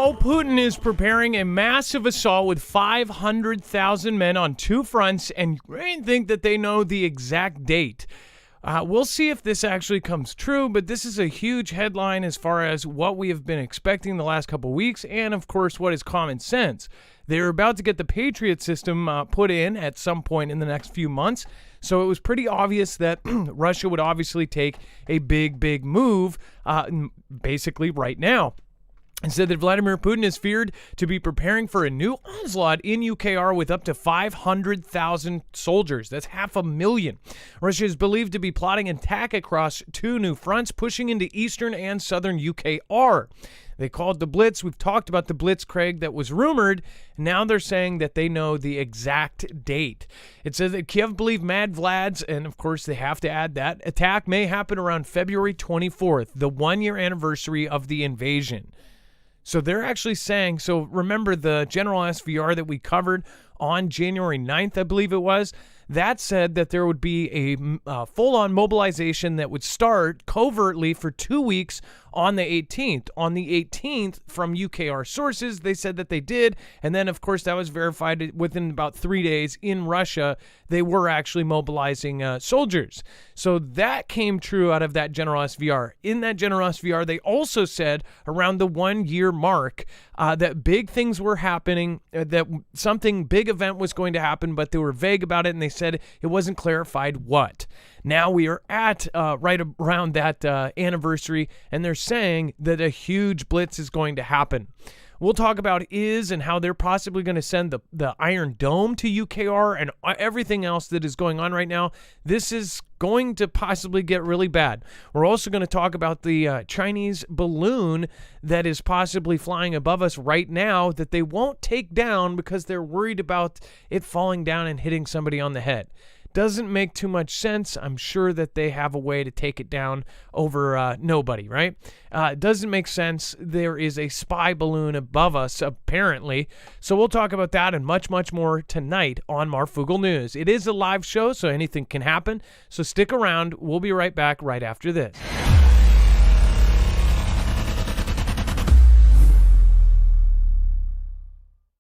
Now, Putin is preparing a massive assault with 500,000 men on two fronts, and Ukraine think that they know the exact date. We'll see if this actually comes true, but this is a huge headline as far as what we have been expecting the last couple weeks, and of course, what is common sense. They're about to get the Patriot system put in at some point in the next few months, so it was pretty obvious that Russia would obviously take a big move basically right now. It said that Vladimir Putin is feared to be preparing for a new onslaught in UKR with up to 500,000 soldiers. That's 500,000. Russia is believed to be plotting an attack across two new fronts, pushing into eastern and southern UKR. They called the Blitz. We've talked about the Blitz, Craig, that was rumored. Now they're saying that they know the exact date. It says that Kiev believe Mad Vlad's, and of course they have to add that, attack may happen around February 24th, the one-year anniversary of the invasion. So they're actually saying, so remember the general SVR that we covered on January 9th, I believe it was, that said that there would be a full-on mobilization that would start covertly for 2 weeks on the 18th. On the 18th, from UKR sources, they said that they did, and then, of course, that was verified within about 3 days in Russia. They were actually mobilizing soldiers. So that came true out of that general SVR. In that general SVR, they also said around the 1 year mark that big things were happening, that something big event was going to happen, but they were vague about it, and they said it wasn't clarified what. Now we are at right around that anniversary, and they're saying that a huge blitz is going to happen. We'll talk about and how they're possibly going to send the Iron Dome to UKR and everything else that is going on right now. This is going to possibly get really bad. We're also going to talk about the Chinese balloon that is possibly flying above us right now that they won't take down because they're worried about it falling down and hitting somebody on the head. Doesn't make too much sense. I'm sure that they have a way to take it down over nobody, right? Doesn't make sense. There is a spy balloon above us, apparently. So we'll talk about that and much more tonight on Marfoogle News. It is a live show, so anything can happen. So stick around. We'll be right back right after this.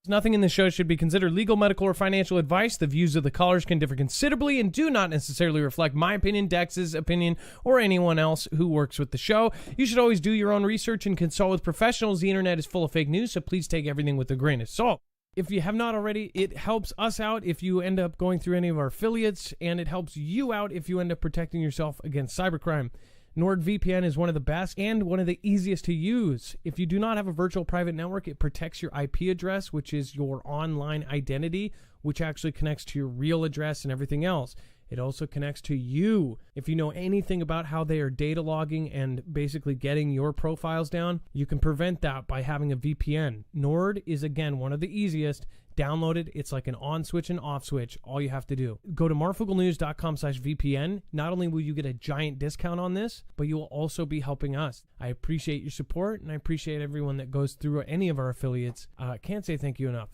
Nothing in this show should be considered legal, medical, or financial advice. The views of the callers can differ considerably and do not necessarily reflect my opinion, Dex's opinion, or anyone else who works with the show. You should always do your own research and consult with professionals. The internet is full of fake news, so please take everything with a grain of salt. If you have not already, it helps us out if you end up going through any of our affiliates, and it helps you out if you end up protecting yourself against cybercrime. NordVPN is one of the best and one of the easiest to use. If you do not have a virtual private network, it protects your IP address, which is your online identity, which actually connects to your real address and everything else. It also connects to you. If you know anything about how they are data logging and basically getting your profiles down, you can prevent that by having a VPN. Nord is, again, one of the easiest. Download it. It's like an on switch and off switch. All you have to do. Go to marfooglenews.com/VPN. Not only will you get a giant discount on this, but you will also be helping us. I appreciate your support, and I appreciate everyone that goes through any of our affiliates. Can't say thank you enough.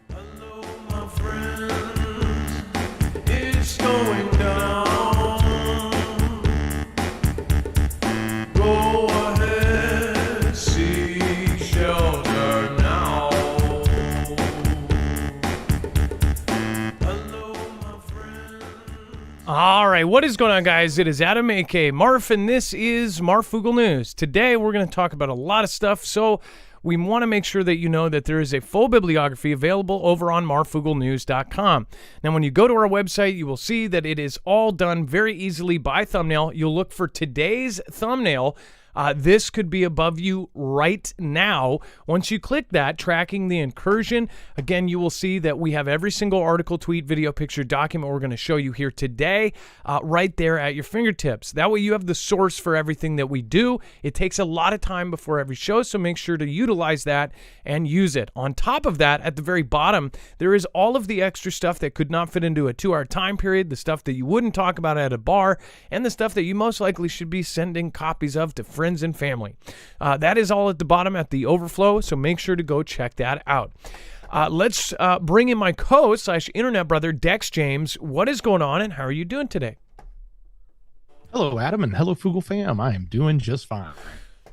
Hello, my friends. It's going down. Go ahead, seek shelter. All right, what is going on, guys? It is Adam, a.k.a. Marf, and this is Marfoogle News. Today, we're going to talk about a lot of stuff, so we want to make sure that you know that there is a full bibliography available over on marfooglenews.com. Now, when you go to our website, you will see that it is all done very easily by thumbnail. You'll look for today's thumbnail. This could be above you right now. Once you click that, tracking the incursion, again, you will see that we have every single article, tweet, video, picture, document we're going to show you here today right there at your fingertips. That way you have the source for everything that we do. It takes a lot of time before every show, so make sure to utilize that and use it. On top of that, at the very bottom, there is all of the extra stuff that could not fit into a 2-hour time period, the stuff that you wouldn't talk about at a bar, and the stuff that you most likely should be sending copies of to friends and family. That is all at the bottom at the overflow, so make sure to go check that out. Let's bring in my co-host / internet brother, Dex James. What is going on, and how are you doing today? Hello, Adam, and hello, Foogle fam. I am doing just fine.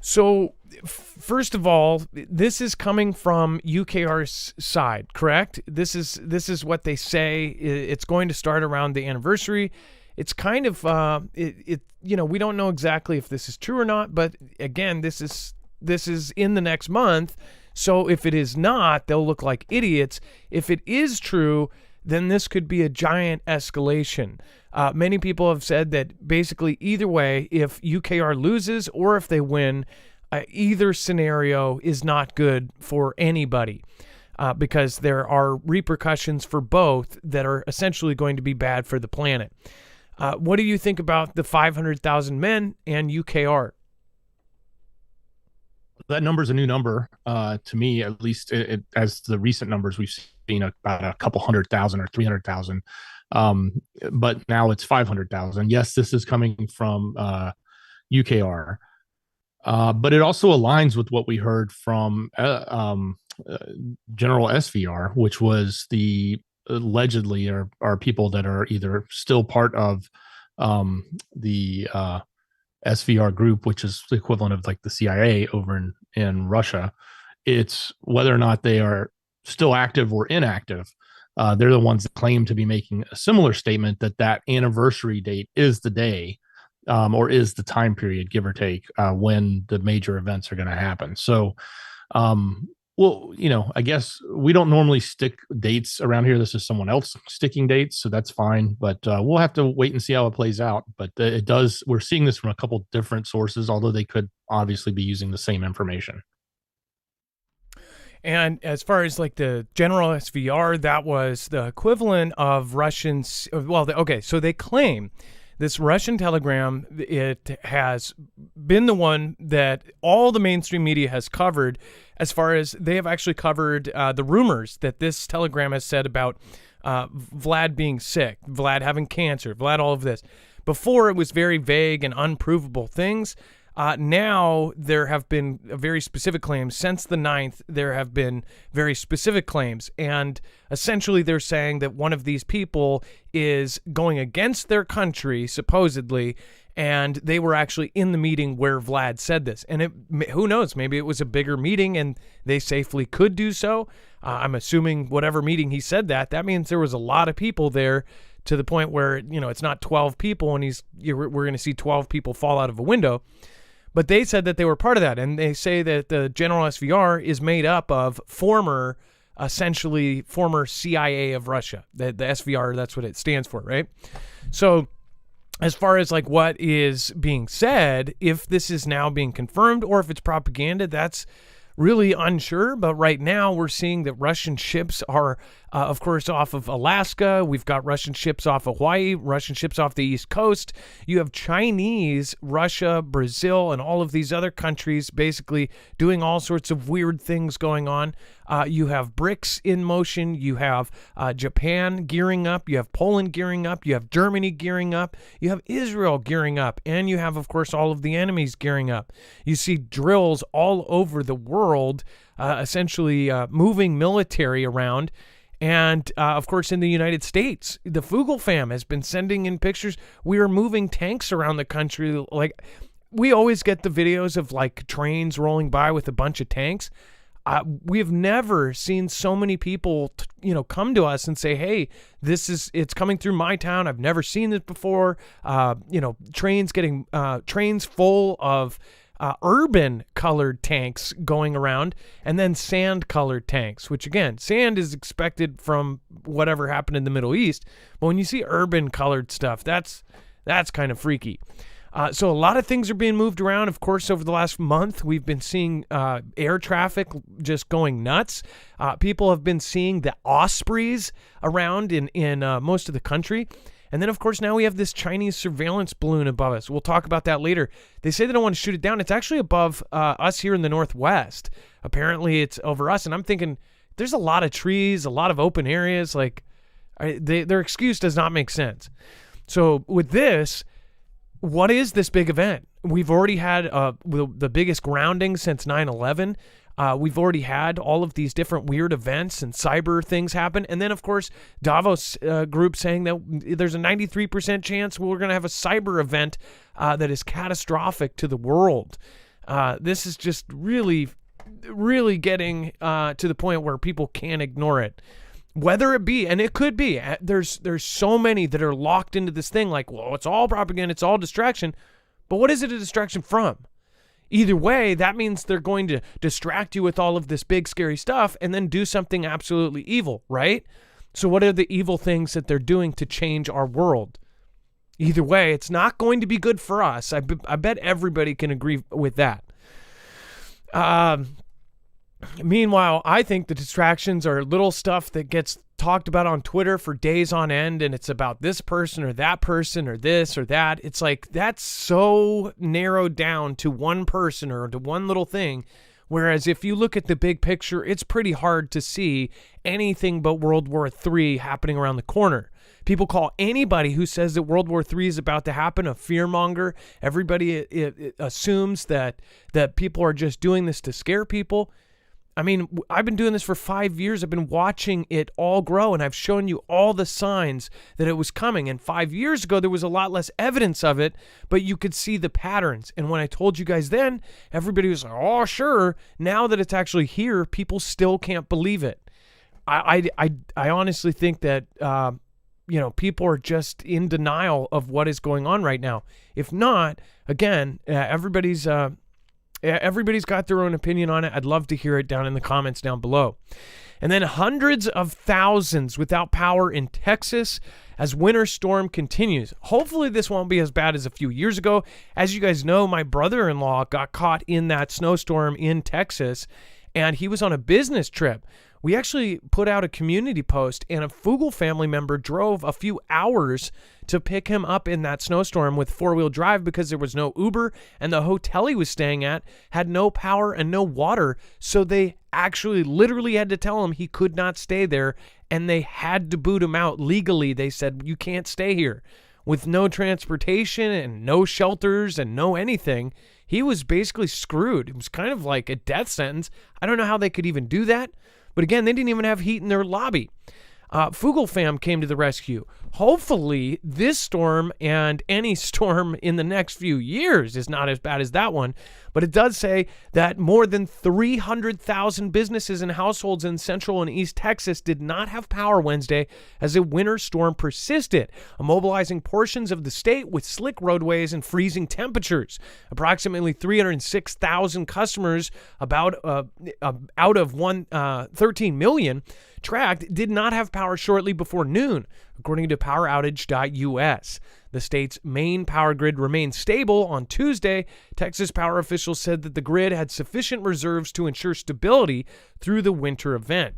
So First of all, this is coming from UKR's side, correct? This is what they say. It's going to start around the anniversary. It's kind of we don't know exactly if this is true or not, but again, this is in the next month. So if it is not, they'll look like idiots. If it is true, then this could be a giant escalation. Many people have said that basically either way, if UKR loses or if they win, either scenario is not good for anybody because there are repercussions for both that are essentially going to be bad for the planet. What do you think about the 500,000 men and UKR? That number is a new number to me, at least as the recent numbers we've seen about a couple 100,000 or 300,000. But now it's 500,000. Yes, this is coming from UKR. But it also aligns with what we heard from General SVR, which was the allegedly are people that are either still part of the SVR group, which is the equivalent of like the CIA over in Russia. It's whether or not they are still active or inactive. They're the ones that claim to be making a similar statement that anniversary date is the day or is the time period, give or take, when the major events are going to happen. So, well, I guess we don't normally stick dates around here. This is someone else sticking dates, so that's fine. But we'll have to wait and see how it plays out. But it does. We're seeing this from a couple different sources, although they could obviously be using the same information. And as far as like the general SVR, that was the equivalent of Russians. Well, okay, so they claim this Russian telegram, it has been the one that all the mainstream media has covered, as far as they have actually covered the rumors that this telegram has said about Vlad being sick, Vlad having cancer, Vlad all of this. Before, it was very vague and unprovable things. Now there have been very specific claims. Since the 9th, there have been very specific claims. And essentially they're saying that one of these people is going against their country, supposedly, and they were actually in the meeting where Vlad said this. And who knows, maybe it was a bigger meeting and they safely could do so. I'm assuming whatever meeting he said that means there was a lot of people there, to the point where, it's not 12 people and we're going to see 12 people fall out of a window. But they said that they were part of that, and they say that the General SVR is made up of essentially former CIA of Russia. The SVR, that's what it stands for, right? So as far as like what is being said, if this is now being confirmed or if it's propaganda, that's really unsure. But right now we're seeing that Russian ships are, of course, off of Alaska. We've got Russian ships off of Hawaii, Russian ships off the East Coast. You have Chinese, Russia, Brazil, and all of these other countries basically doing all sorts of weird things going on. You have BRICS in motion. You have Japan gearing up. You have Poland gearing up. You have Germany gearing up. You have Israel gearing up. And you have, of course, all of the enemies gearing up. You see drills all over the world, essentially moving military around. And, of course, in the United States, the Fugel fam has been sending in pictures. We are moving tanks around the country. Like, we always get the videos of, like, trains rolling by with a bunch of tanks. We have never seen so many people, come to us and say, hey, it's coming through my town. I've never seen this before. Trains full of urban colored tanks going around, and then sand colored tanks, which again, sand is expected from whatever happened in the Middle East. But when you see urban colored stuff, that's kind of freaky. So a lot of things are being moved around. Of course, over the last month, we've been seeing air traffic just going nuts. People have been seeing the Ospreys around in most of the country. And then, of course, now we have this Chinese surveillance balloon above us. We'll talk about that later. They say they don't want to shoot it down. It's actually above us here in the Northwest. Apparently, it's over us. And I'm thinking, there's a lot of trees, a lot of open areas. Like, their excuse does not make sense. So with this, what is this big event? We've already had the biggest grounding since 9/11. We've already had all of these different weird events and cyber things happen. And then, of course, Davos group saying that there's a 93% chance we're going to have a cyber event that is catastrophic to the world. This is just really, really getting to the point where people can't ignore it. Whether it be, and it could be, there's so many that are locked into this thing like, well, it's all propaganda, it's all distraction. But what is it a distraction from? Either way, that means they're going to distract you with all of this big, scary stuff and then do something absolutely evil, right? So what are the evil things that they're doing to change our world? Either way, it's not going to be good for us. I bet everybody can agree with that. Meanwhile, I think the distractions are little stuff that gets talked about on Twitter for days on end, and it's about this person or this or that. It's like that's so narrowed down to one person or to one little thing, whereas if you look at the big picture, it's pretty hard to see anything but World War III happening around the corner. People call anybody who says that World War III is about to happen a fearmonger. Everybody it assumes that people are just doing this to scare people. I mean, I've been doing this for 5 years. I've been watching it all grow, and I've shown you all the signs that it was coming. And 5 years ago, there was a lot less evidence of it, but you could see the patterns. And when I told you guys then, everybody was like, oh, sure. Now that it's actually here, people still can't believe it. I honestly think that, people are just in denial of what is going on right now. If not, again, everybody's got their own opinion on it. I'd love to hear it down in the comments down below. And then hundreds of thousands without power in Texas as winter storm continues. Hopefully this won't be as bad as a few years ago. As you guys know, my brother-in-law got caught in that snowstorm in Texas, and he was on a business trip. We actually put out a community post, and a Marfoogle family member drove a few hours to pick him up in that snowstorm with four-wheel drive because there was no Uber, and the hotel he was staying at had no power and no water. So they actually literally had to tell him he could not stay there, and they had to boot him out legally. They said, you can't stay here. With no transportation and no shelters and no anything, he was basically screwed. It was kind of like a death sentence. I don't know how they could even do that. But again, they didn't even have heat in their lobby. Marfoogle fam came to the rescue. Hopefully, this storm and any storm in the next few years is not as bad as that one. But it does say that more than 300,000 businesses and households in Central and East Texas did not have power Wednesday as a winter storm persisted, immobilizing portions of the state with slick roadways and freezing temperatures. Approximately 306,000 customers, out of 13 million tracked, did not have power shortly before noon, according to poweroutage.us. The state's main power grid remained stable on Tuesday. Texas power officials said that the grid had sufficient reserves to ensure stability through the winter event.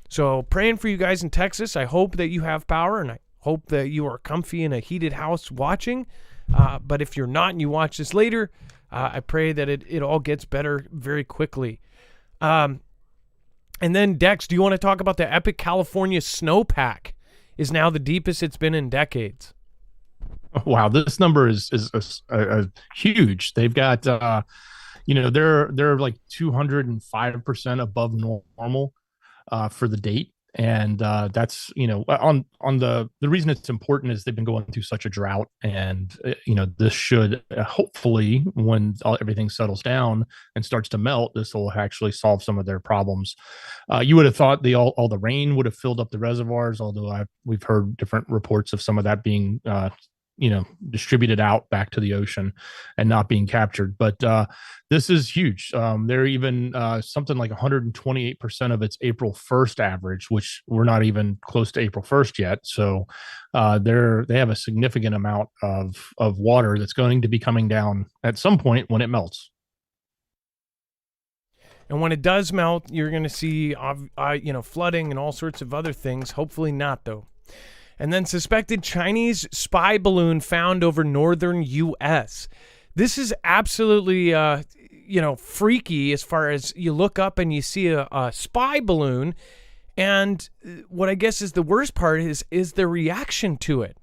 So praying for you guys in Texas. I hope that you have power, and I hope that you are comfy in a heated house watching. But if you're not and you watch this later, I pray that it all gets better very quickly. And then, Dex, do you want to talk about the epic California snowpack? Is now the deepest it's been in decades. Wow, this number is huge. They've got, they're like 205% above normal for the date. And that's, on the reason it's important is they've been going through such a drought, and this should hopefully, when everything settles down and starts to melt, this will actually solve some of their problems. You would have thought all the rain would have filled up the reservoirs, although we've heard different reports of some of that being distributed out back to the ocean and not being captured. But this is huge. They're even something like 128% of its April 1st average, which we're not even close to April 1st yet. So they have a significant amount of water that's going to be coming down at some point when it melts. And when it does melt, you're going to see, flooding and all sorts of other things. Hopefully not, though. And then suspected Chinese spy balloon found over northern U.S. This is absolutely, freaky as far as you look up and you see a spy balloon. And what I guess is the worst part is their reaction to it.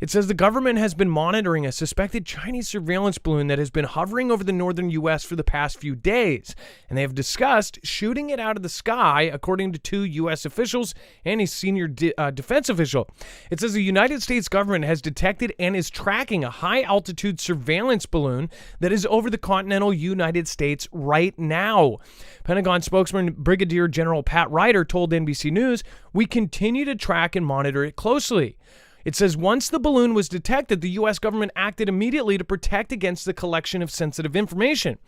It says the government has been monitoring a suspected Chinese surveillance balloon that has been hovering over the northern U.S. for the past few days, and they have discussed shooting it out of the sky, according to 2 U.S. officials and a senior defense official. It says the United States government has detected and is tracking a high-altitude surveillance balloon that is over the continental United States right now. Pentagon spokesman Brigadier General Pat Ryder told NBC News, "We continue to track and monitor it closely." It says once the balloon was detected, the U.S. government acted immediately to protect against the collection of sensitive information.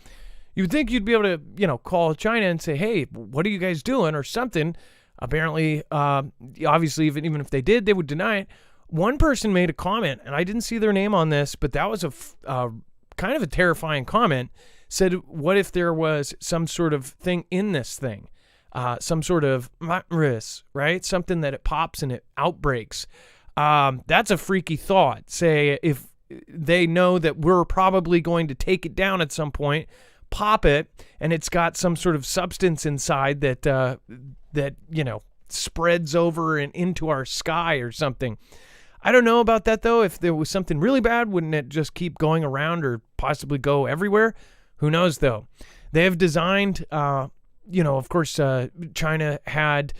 You'd think you'd be able to, call China and say, hey, what are you guys doing or something? Apparently, obviously, even if they did, they would deny it. One person made a comment, and I didn't see their name on this, but that was a kind of a terrifying comment. Said, what if there was some sort of thing in this thing? Some sort of virus, right? Something that it pops and it outbreaks. That's a freaky thought. Say if they know that we're probably going to take it down at some point, pop it, and it's got some sort of substance inside that spreads over and into our sky or something. I don't know about that though. If there was something really bad, wouldn't it just keep going around or possibly go everywhere? Who knows though? They have designed, of course, China had.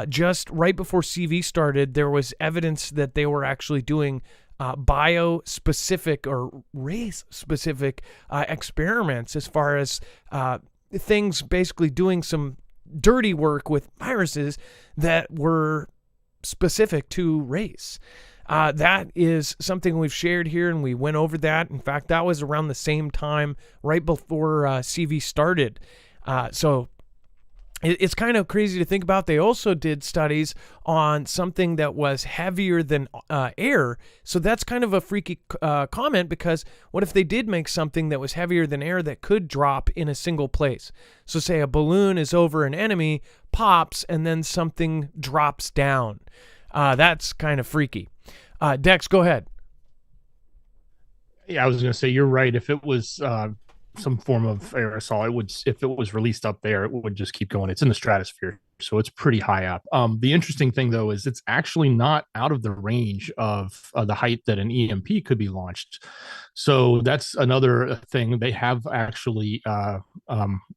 Just right before CV started, there was evidence that they were actually doing bio-specific or race-specific experiments as far as things basically doing some dirty work with viruses that were specific to race. That is something we've shared here, and we went over that. In fact, that was around the same time, right before CV started. So it's kind of crazy to think about. They also did studies on something that was heavier than air. So that's kind of a freaky comment, because what if they did make something that was heavier than air that could drop in a single place? So say a balloon is over an enemy, pops, and then something drops down. That's kind of freaky. Dex, go ahead. Yeah, I was going to say, you're right. If it was some form of aerosol, it would, if it was released up there, it would just keep going. It's in the stratosphere, so it's pretty high up. The interesting thing though is it's actually not out of the range of the height that an EMP could be launched. So that's another thing. They have actually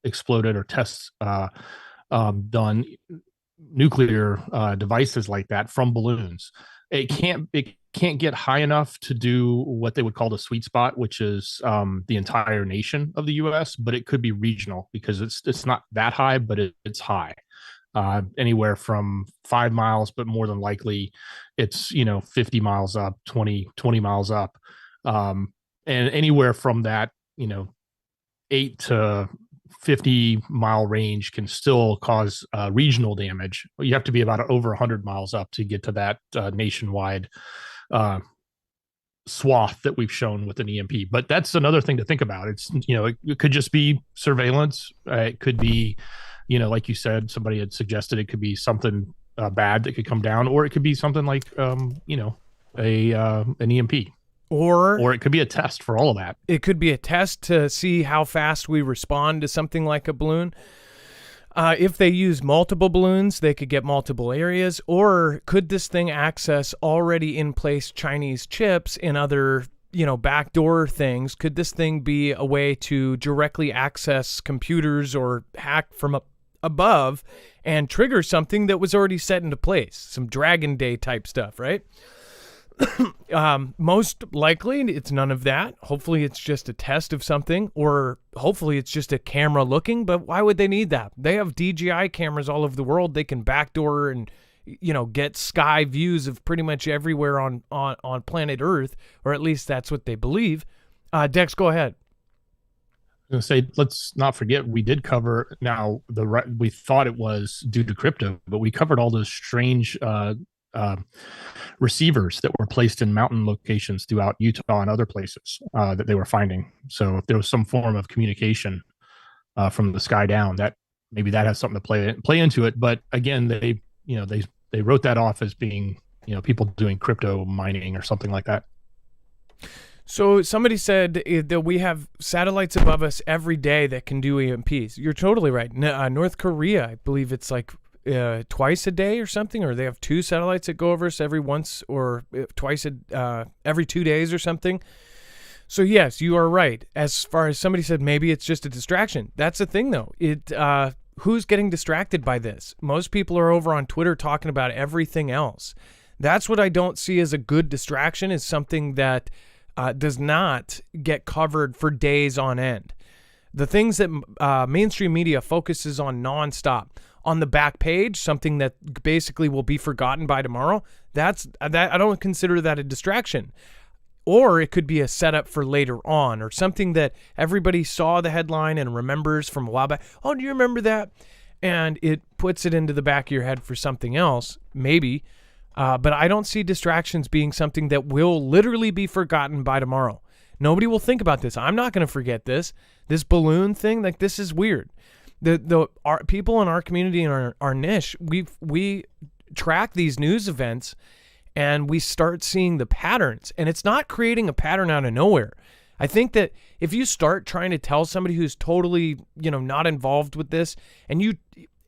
exploded or tests done nuclear devices like that from balloons. It can't get high enough to do what they would call the sweet spot, which is the entire nation of the U.S., but it could be regional because it's not that high, but it's high, anywhere from 5 miles, but more than likely it's 50 miles up, 20 miles up, and anywhere from that 8 to 50-mile range can still cause regional damage. You have to be about over 100 miles up to get to that nationwide swath that we've shown with an EMP. But that's another thing to think about. It's it could just be surveillance. It could be like you said, somebody had suggested it could be something bad that could come down, or it could be something like an EMP. Or it could be a test for all of that. It could be a test to see how fast we respond to something like a balloon. If they use multiple balloons, they could get multiple areas. Or could this thing access already in place Chinese chips and other, backdoor things? Could this thing be a way to directly access computers or hack from above and trigger something that was already set into place? Some Dragon Day type stuff, right? Most likely it's none of that. Hopefully it's just a test of something, or hopefully it's just a camera looking, but why would they need that? They have DJI cameras all over the world. They can backdoor and get sky views of pretty much everywhere on planet Earth, or at least that's what they believe. Dex, go ahead. I was going to say, let's not forget, we did cover, now we thought it was due to crypto, but we covered all those strange receivers that were placed in mountain locations throughout Utah and other places that they were finding. So if there was some form of communication from the sky down, that maybe that has something to play into it. But again, they wrote that off as being people doing crypto mining or something like that. So somebody said that we have satellites above us every day that can do EMPs. You're totally right. North Korea, I believe it's like twice a day or something, or they have 2 satellites that go over us every once or twice every 2 days or something. So yes, you are right. As far as somebody said, maybe it's just a distraction. That's the thing, though. Who's getting distracted by this? Most people are over on Twitter talking about everything else. That's what I don't see as a good distraction, is something that does not get covered for days on end. The things that mainstream media focuses on nonstop. On the back page, something that basically will be forgotten by tomorrow, that I don't consider that a distraction. Or it could be a setup for later on, or something that everybody saw the headline and remembers from a while back. Oh, do you remember that? And it puts it into the back of your head for something else, maybe. But I don't see distractions being something that will literally be forgotten by tomorrow. Nobody will think about this. I'm not going to forget this. This balloon thing, like, this is weird. Our people in our community and our niche, we track these news events, and we start seeing the patterns, and it's not creating a pattern out of nowhere. I think that if you start trying to tell somebody who's totally, not involved with this, and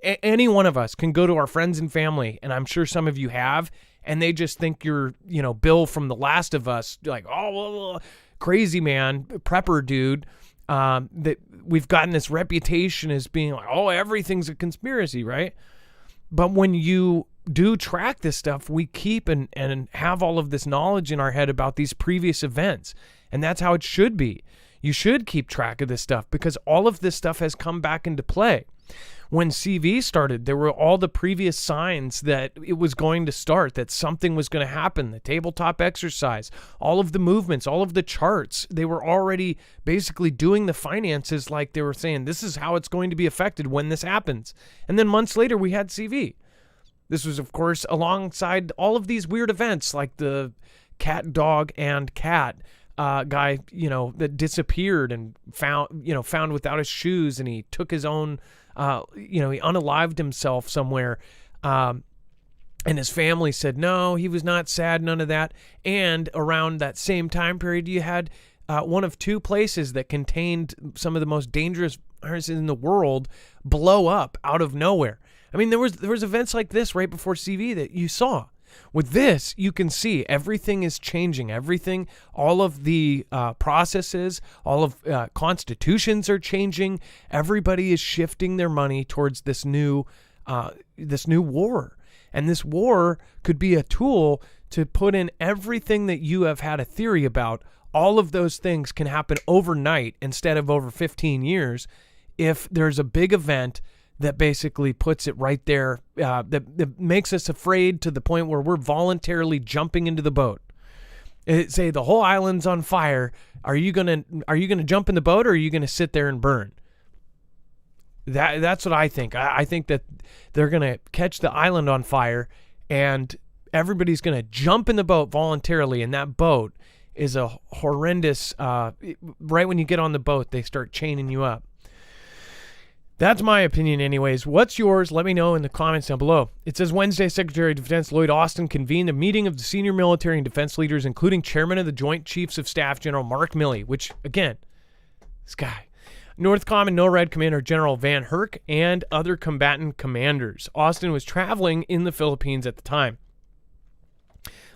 any one of us can go to our friends and family, and I'm sure some of you have, and they just think you're, Bill from The Last of Us, like, oh, crazy man, prepper dude, that we've gotten this reputation as being like, oh, everything's a conspiracy, right? But when you do track this stuff, we keep and have all of this knowledge in our head about these previous events. And that's how it should be. You should keep track of this stuff because all of this stuff has come back into play. When CV started, there were all the previous signs that it was going to start, that something was going to happen, the tabletop exercise, all of the movements, all of the charts. They were already basically doing the finances like they were saying, this is how it's going to be affected when this happens. And then months later, we had CV. This was, of course, alongside all of these weird events like the cat, dog, and cat guy, that disappeared and found without his shoes, and he took his own, he unalived himself somewhere. And his family said, no, he was not sad, none of that. And around that same time period, you had one of 2 places that contained some of the most dangerous viruses in the world blow up out of nowhere. I mean, there was events like this right before CV that you saw. With this, you can see everything is changing. Everything, all of the processes, all of constitutions are changing. Everybody is shifting their money towards this new war. And this war could be a tool to put in everything that you have had a theory about. All of those things can happen overnight instead of over 15 years if there's a big event that basically puts it right there, that makes us afraid to the point where we're voluntarily jumping into the boat. Say the whole island's on fire. Are you gonna jump in the boat, or are you gonna sit there and burn? That's what I think. I think that they're gonna catch the island on fire, and everybody's gonna jump in the boat voluntarily, and that boat is a horrendous. Right when you get on the boat, they start chaining you up. That's my opinion anyways. What's yours? Let me know in the comments down below. It says Wednesday, Secretary of Defense Lloyd Austin convened a meeting of the senior military and defense leaders, including Chairman of the Joint Chiefs of Staff, General Mark Milley, which, again, this guy, Northcom and NORAD Commander General Van Herk, and other combatant commanders. Austin was traveling in the Philippines at the time.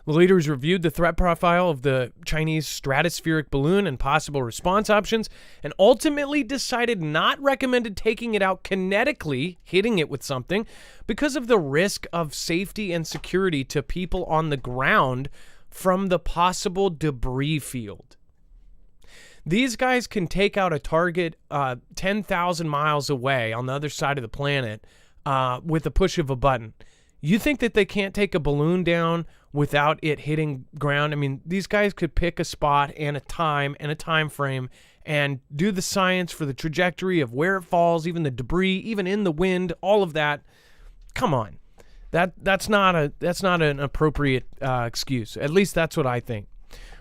The leaders reviewed the threat profile of the Chinese stratospheric balloon and possible response options, and ultimately decided not recommended taking it out kinetically, hitting it with something, because of the risk of safety and security to people on the ground from the possible debris field. These guys can take out a target 10,000 miles away on the other side of the planet with the push of a button. You think that they can't take a balloon down without it hitting ground? I mean, these guys could pick a spot and a time frame and do the science for the trajectory of where it falls, even the debris, even in the wind, all of that. Come on. That's not an appropriate excuse. At least that's what I think.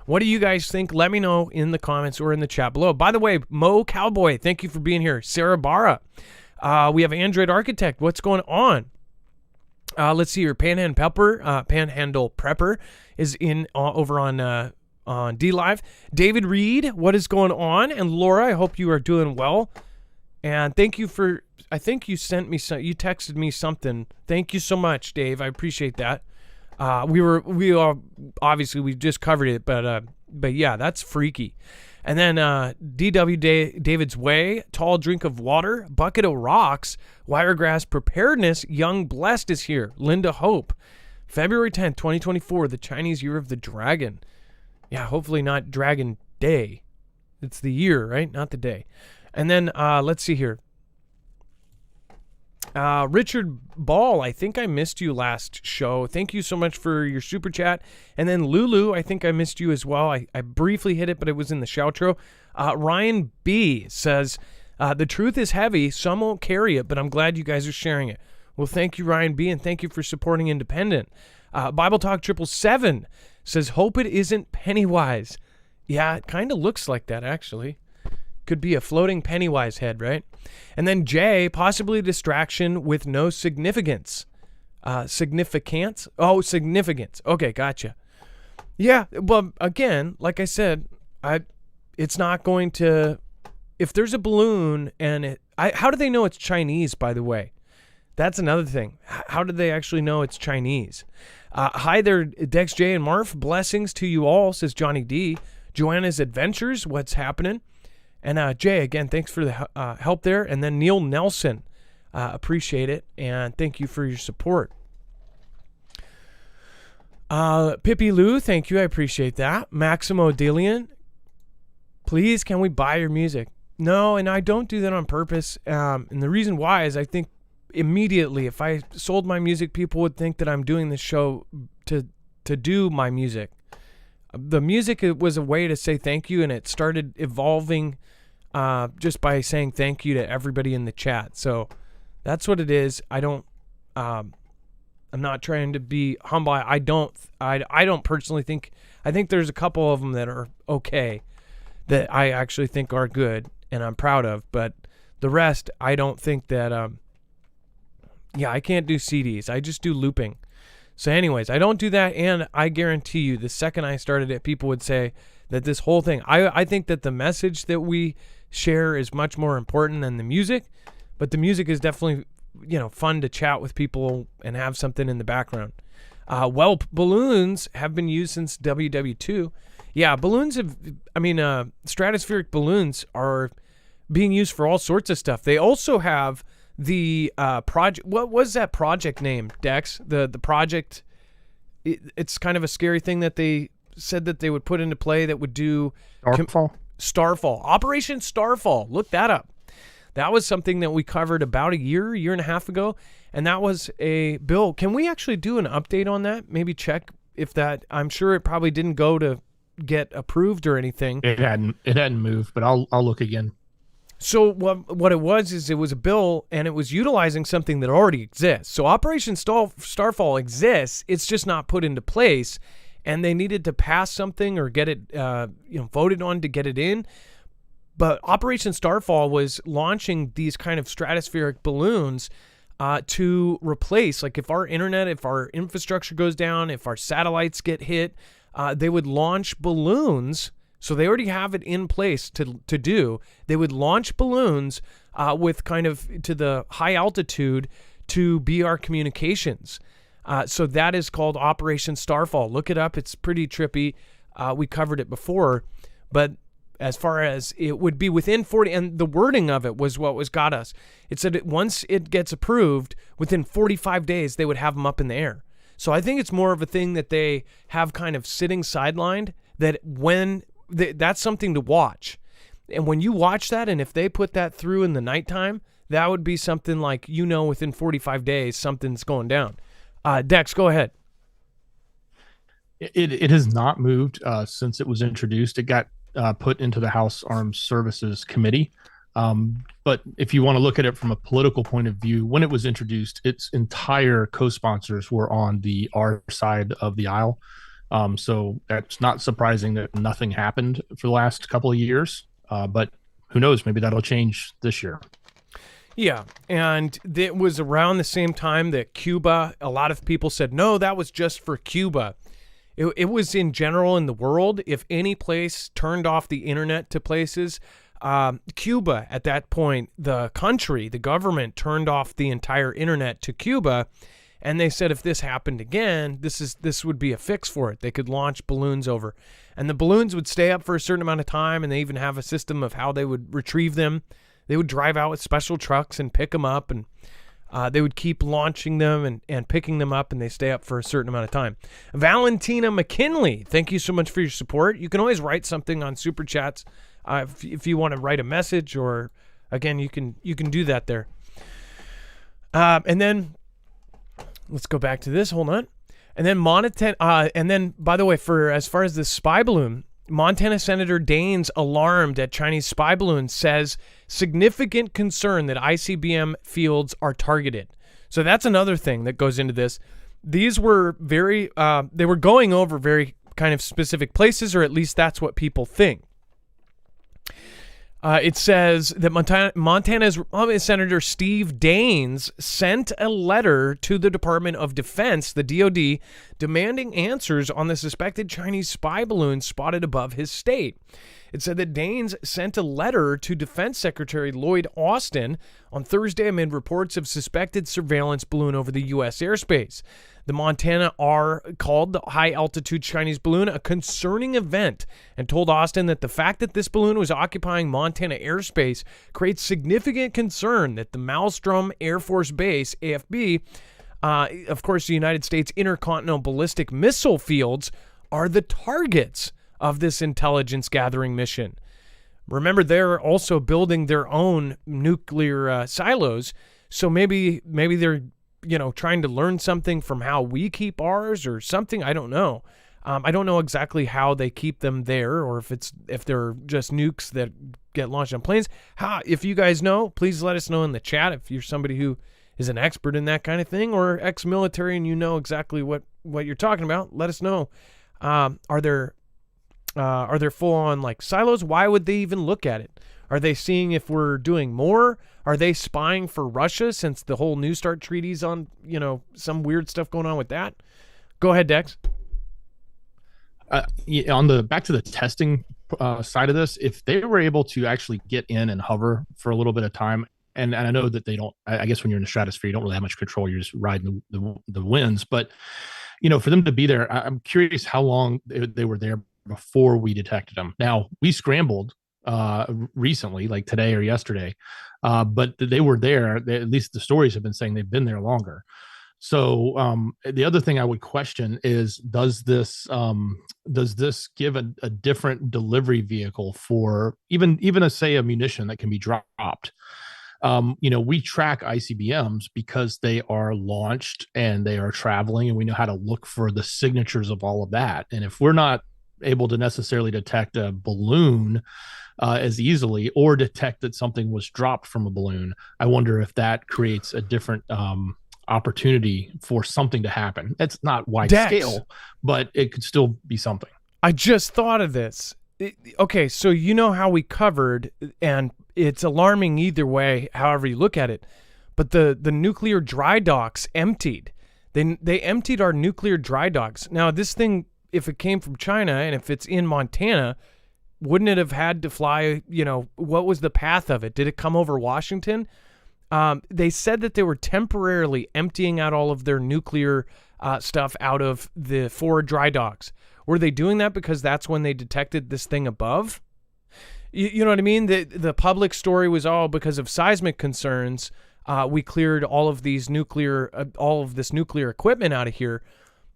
What do you guys think? Let me know in the comments or in the chat below. By the way, Mo Cowboy, thank you for being here. Sarah Barra. We have Android Architect. What's going on? Let's see here. Panhandle Prepper is in over on D Live. David Reed, what is going on? And Laura, I hope you are doing well. And thank you for, I think you sent me some, you texted me something. Thank you so much, Dave. I appreciate that. Obviously we just covered it, but yeah, that's freaky. And then DW David's Way, tall drink of water, bucket of rocks, wiregrass preparedness, young blessed is here. Linda Hope, February 10th, 2024, the Chinese Year of the Dragon. Yeah, hopefully not Dragon Day. It's the year, right? Not the day. And then let's see here. Richard Ball, I think I missed you last show. Thank you so much for your super chat. And then Lulu, I think I missed you as well. I briefly hit it, but it was in the shoutro. Ryan B says, the truth is heavy. Some won't carry it, but I'm glad you guys are sharing it. Well, thank you, Ryan B, and thank you for supporting Independent. Bible Talk 777 says, hope it isn't Pennywise. Yeah, it kind of looks like that, actually. Could be a floating Pennywise head, right? And then Jay, possibly distraction with no significance. Significance? Oh, significance. Okay, gotcha. Yeah, well, again, like I said, it's not going to... If there's a balloon and how do they know it's Chinese, by the way? That's another thing. How did they actually know it's Chinese? Hi there, Dex J and Marf. Blessings to you all, says Johnny D. Joanna's Adventures, what's happening? And Jay, again, thanks for the help there. And then Neil Nelson, appreciate it. And thank you for your support. Pippi Lou, thank you. I appreciate that. Maximo Dillian, please, can we buy your music? No, and I don't do that on purpose. And the reason why is I think immediately if I sold my music, people would think that I'm doing this show to do my music. The music, it was a way to say thank you, and it started evolving just by saying thank you to everybody in the chat. So that's what it is. I'm not trying to be humble. I don't personally think, I think there's a couple of them that are okay that I actually think are good and I'm proud of, but the rest, I don't think that, I can't do CDs. I just do looping. So anyways, I don't do that, and I guarantee you the second I started it, people would say that this whole thing, I think that the message that we share is much more important than the music, but the music is definitely, fun to chat with people and have something in the background. Balloons have been used since WW2. Yeah, balloons stratospheric balloons are being used for all sorts of stuff. They also have the project, what was that project name, Dex? The project, it's kind of a scary thing that they said that they would put into play that would do Starfall. Operation Starfall. Look that up. That was something that we covered about a year and a half ago, and that was a bill. Can we actually do an update on that? Maybe check if that, I'm sure it probably didn't go to get approved or anything. It hadn't moved, but I'll look again. So what it was a bill, and it was utilizing something that already exists. So Operation Starfall exists. It's just not put into place, and they needed to pass something or get it voted on to get it in. But Operation Starfall was launching these kind of stratospheric balloons to replace, like if our internet, if our infrastructure goes down, if our satellites get hit, they would launch balloons. So they already have it in place to do. They would launch balloons with kind of to the high altitude to be our communications. So that is called Operation Starfall. Look it up. It's pretty trippy. We covered it before. But as far as it would be within 40, and the wording of it was what got us. It said that once it gets approved, within 45 days, they would have them up in the air. So I think it's more of a thing that they have kind of sitting sidelined, that when... that's something to watch. And when you watch that, and if they put that through in the nighttime, that would be something like, within 45 days, something's going down. Dex, go ahead. It has not moved since it was introduced. It got put into the House Armed Services Committee. But if you want to look at it from a political point of view, when it was introduced, its entire co-sponsors were on the R side of the aisle. So that's not surprising that nothing happened for the last couple of years, but who knows, maybe that'll change this year. Yeah, and it was around the same time that Cuba, a lot of people said, no, that was just for Cuba. It was in general in the world. If any place turned off the internet to places, Cuba, at that point, the government turned off the entire internet to Cuba. And they said if this happened again, this would be a fix for it. They could launch balloons over. And the balloons would stay up for a certain amount of time, and they even have a system of how they would retrieve them. They would drive out with special trucks and pick them up, and they would keep launching them and picking them up, and they stay up for a certain amount of time. Valentina McKinley, thank you so much for your support. You can always write something on Super Chats if you want to write a message, or, again, you can do that there. And then... let's go back to this. Hold on. And then by the way, as far as the spy balloon, Montana Senator Daines, alarmed at Chinese spy balloons, says significant concern that ICBM fields are targeted. So that's another thing that goes into this. These were they were going over very kind of specific places, or at least that's what people think. It says that Montana's Senator Steve Daines sent a letter to the Department of Defense, the DoD, demanding answers on the suspected Chinese spy balloon spotted above his state. It said that Daines sent a letter to Defense Secretary Lloyd Austin on Thursday amid reports of suspected surveillance balloon over the U.S. airspace. The Montana R called the high-altitude Chinese balloon a concerning event and told Austin that the fact that this balloon was occupying Montana airspace creates significant concern that the Malmstrom Air Force Base, AFB, of course, the United States intercontinental ballistic missile fields, are the targets of this intelligence gathering mission. Remember, they're also building their own nuclear silos, so maybe they're trying to learn something from how we keep ours or something. I don't know. I don't know exactly how they keep them there, or if they're just nukes that get launched on planes. If you guys know, please let us know in the chat. If you're somebody who is an expert in that kind of thing, or ex-military and you know exactly what you're talking about, let us know. Are there full-on like silos? Why would they even look at it? Are they seeing if we're doing more? Are they spying for Russia, since the whole New START treaty's on, some weird stuff going on with that? Go ahead, Dex. On the back to the testing side of this, if they were able to actually get in and hover for a little bit of time, and I know that they don't, I guess when you're in the stratosphere, you don't really have much control. You're just riding the winds. But, for them to be there, I'm curious how long they were there before we detected them. Now, we scrambled recently, like today or yesterday, but they were there. At least the stories have been saying they've been there longer. So the other thing I would question is, does this give a different delivery vehicle for even a munition that can be dropped? We track ICBMs because they are launched and they are traveling, and we know how to look for the signatures of all of that. And if we're not able to necessarily detect a balloon as easily, or detect that something was dropped from a balloon, I wonder if that creates a different opportunity for something to happen. It's not wide scale, but it could still be something. I just thought of this. Okay, so you know how we covered, and it's alarming either way, however you look at it, but the nuclear dry docks emptied. They emptied our nuclear dry docks. Now, this thing, if it came from China and if it's in Montana, wouldn't it have had to fly, what was the path of it? Did it come over Washington? They said that they were temporarily emptying out all of their nuclear stuff out of the 4 dry docks. Were they doing that because that's when they detected this thing above? You know what I mean? The public story was all because of seismic concerns. We cleared all of this nuclear equipment out of here.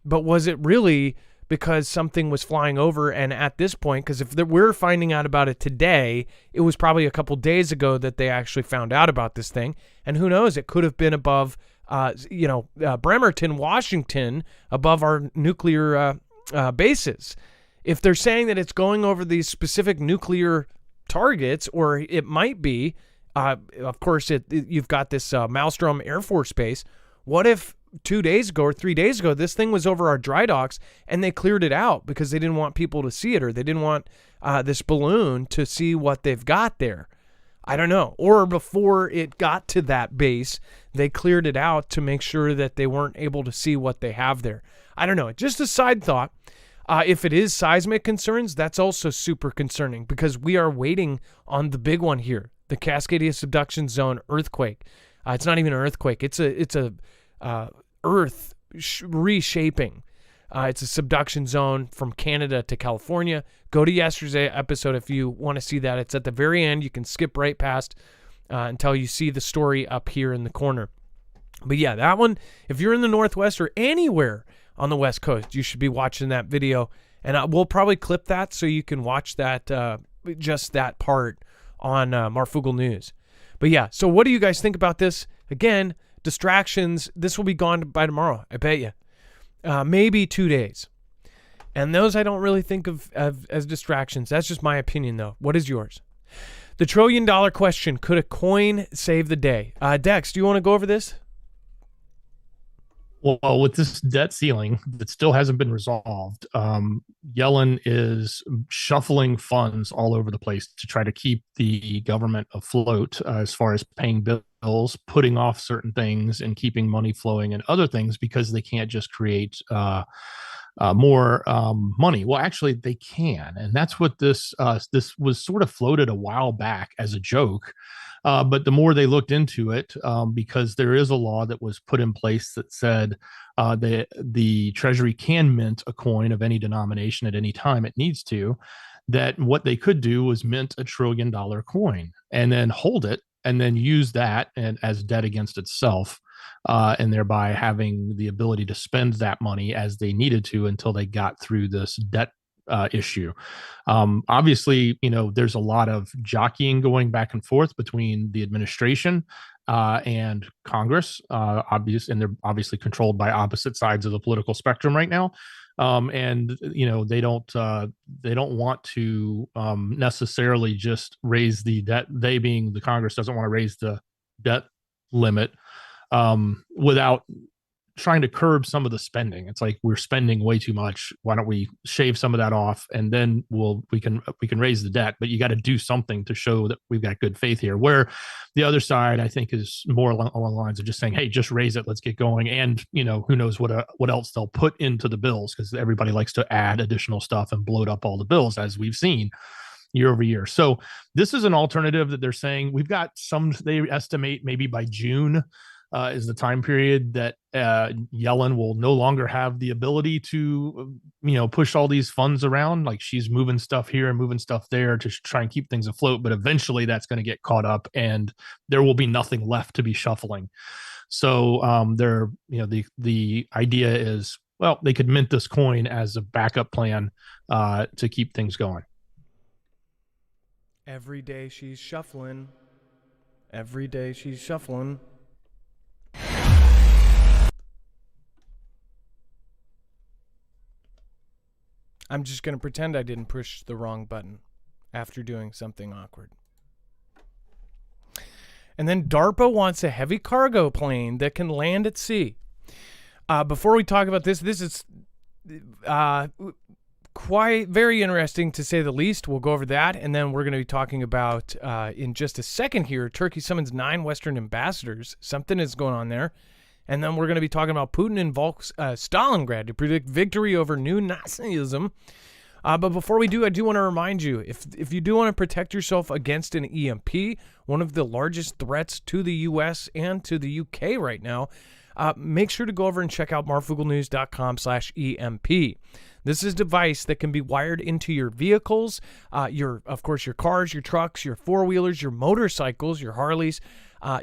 But was it really because something was flying over? And at this point, because if we're finding out about it today, it was probably a couple days ago that they actually found out about this thing. And who knows? It could have been above, Bremerton, Washington, above our nuclear bases. If they're saying that it's going over these specific nuclear targets, or it might be, of course, you've got this Malmstrom Air Force Base. What if 2 days ago or 3 days ago, this thing was over our dry docks and they cleared it out because they didn't want people to see it, or they didn't want this balloon to see what they've got there? I don't know. Or before it got to that base, they cleared it out to make sure that they weren't able to see what they have there. I don't know. Just a side thought. If it is seismic concerns, that's also super concerning because we are waiting on the big one here, the Cascadia subduction zone earthquake. It's not even an earthquake. It's a earth reshaping. It's a subduction zone from Canada to California. Go to yesterday's episode if you want to see that. It's at the very end. You can skip right past until you see the story up here in the corner. But yeah, that one, if you're in the Northwest or anywhere on the West Coast, you should be watching that video. And we'll probably clip that so you can watch that, just that part on Marfoogle News. But yeah, so what do you guys think about this? Again, distractions, this will be gone by tomorrow, I bet you. Maybe 2 days. And those I don't really think of as distractions. That's just my opinion, though. What is yours? The $1 trillion question, could a coin save the day? Dex, do you want to go over this? Well, with this debt ceiling that still hasn't been resolved, Yellen is shuffling funds all over the place to try to keep the government afloat as far as paying bills, putting off certain things, and keeping money flowing and other things because they can't just create more money. Well, actually, they can, and that's what this was sort of floated a while back as a joke. But the more they looked into it, because there is a law that was put in place that said the Treasury can mint a coin of any denomination at any time it needs to, that what they could do was mint $1 trillion coin and then hold it and then use that and as debt against itself, and thereby having the ability to spend that money as they needed to until they got through this debt issue. Obviously, there's a lot of jockeying going back and forth between the administration and Congress, and they're obviously controlled by opposite sides of the political spectrum right now. And they don't want to necessarily just raise the debt. They being the Congress doesn't want to raise the debt limit without trying to curb some of the spending. It's like we're spending way too much. Why don't we shave some of that off and then we can raise the debt, but you got to do something to show that we've got good faith here. Where the other side, I think, is more along the lines of just saying, hey, just raise it, let's get going. And who knows what else they'll put into the bills, because everybody likes to add additional stuff and bloat up all the bills, as we've seen year over year. So this is an alternative that they're saying we've got they estimate maybe by June is the time period that Yellen will no longer have the ability to, push all these funds around. Like she's moving stuff here and moving stuff there to try and keep things afloat. But eventually that's going to get caught up and there will be nothing left to be shuffling. So the idea is, well, they could mint this coin as a backup plan to keep things going. Every day she's shuffling. Every day she's shuffling. I'm just going to pretend I didn't push the wrong button after doing something awkward. And then DARPA wants a heavy cargo plane that can land at sea. Before we talk about this is quite very interesting to say the least. We'll go over that. And then we're going to be talking about, in just a second here, Turkey summons 9 Western ambassadors. Something is going on there. And then we're going to be talking about Putin invokes Stalingrad to predict victory over new Nazism. But before we do, I do want to remind you, if you do want to protect yourself against an EMP, one of the largest threats to the U.S. and to the U.K. right now, make sure to go over and check out marfooglenews.com/EMP. This is a device that can be wired into your vehicles, of course, your cars, your trucks, your four-wheelers, your motorcycles, your Harleys,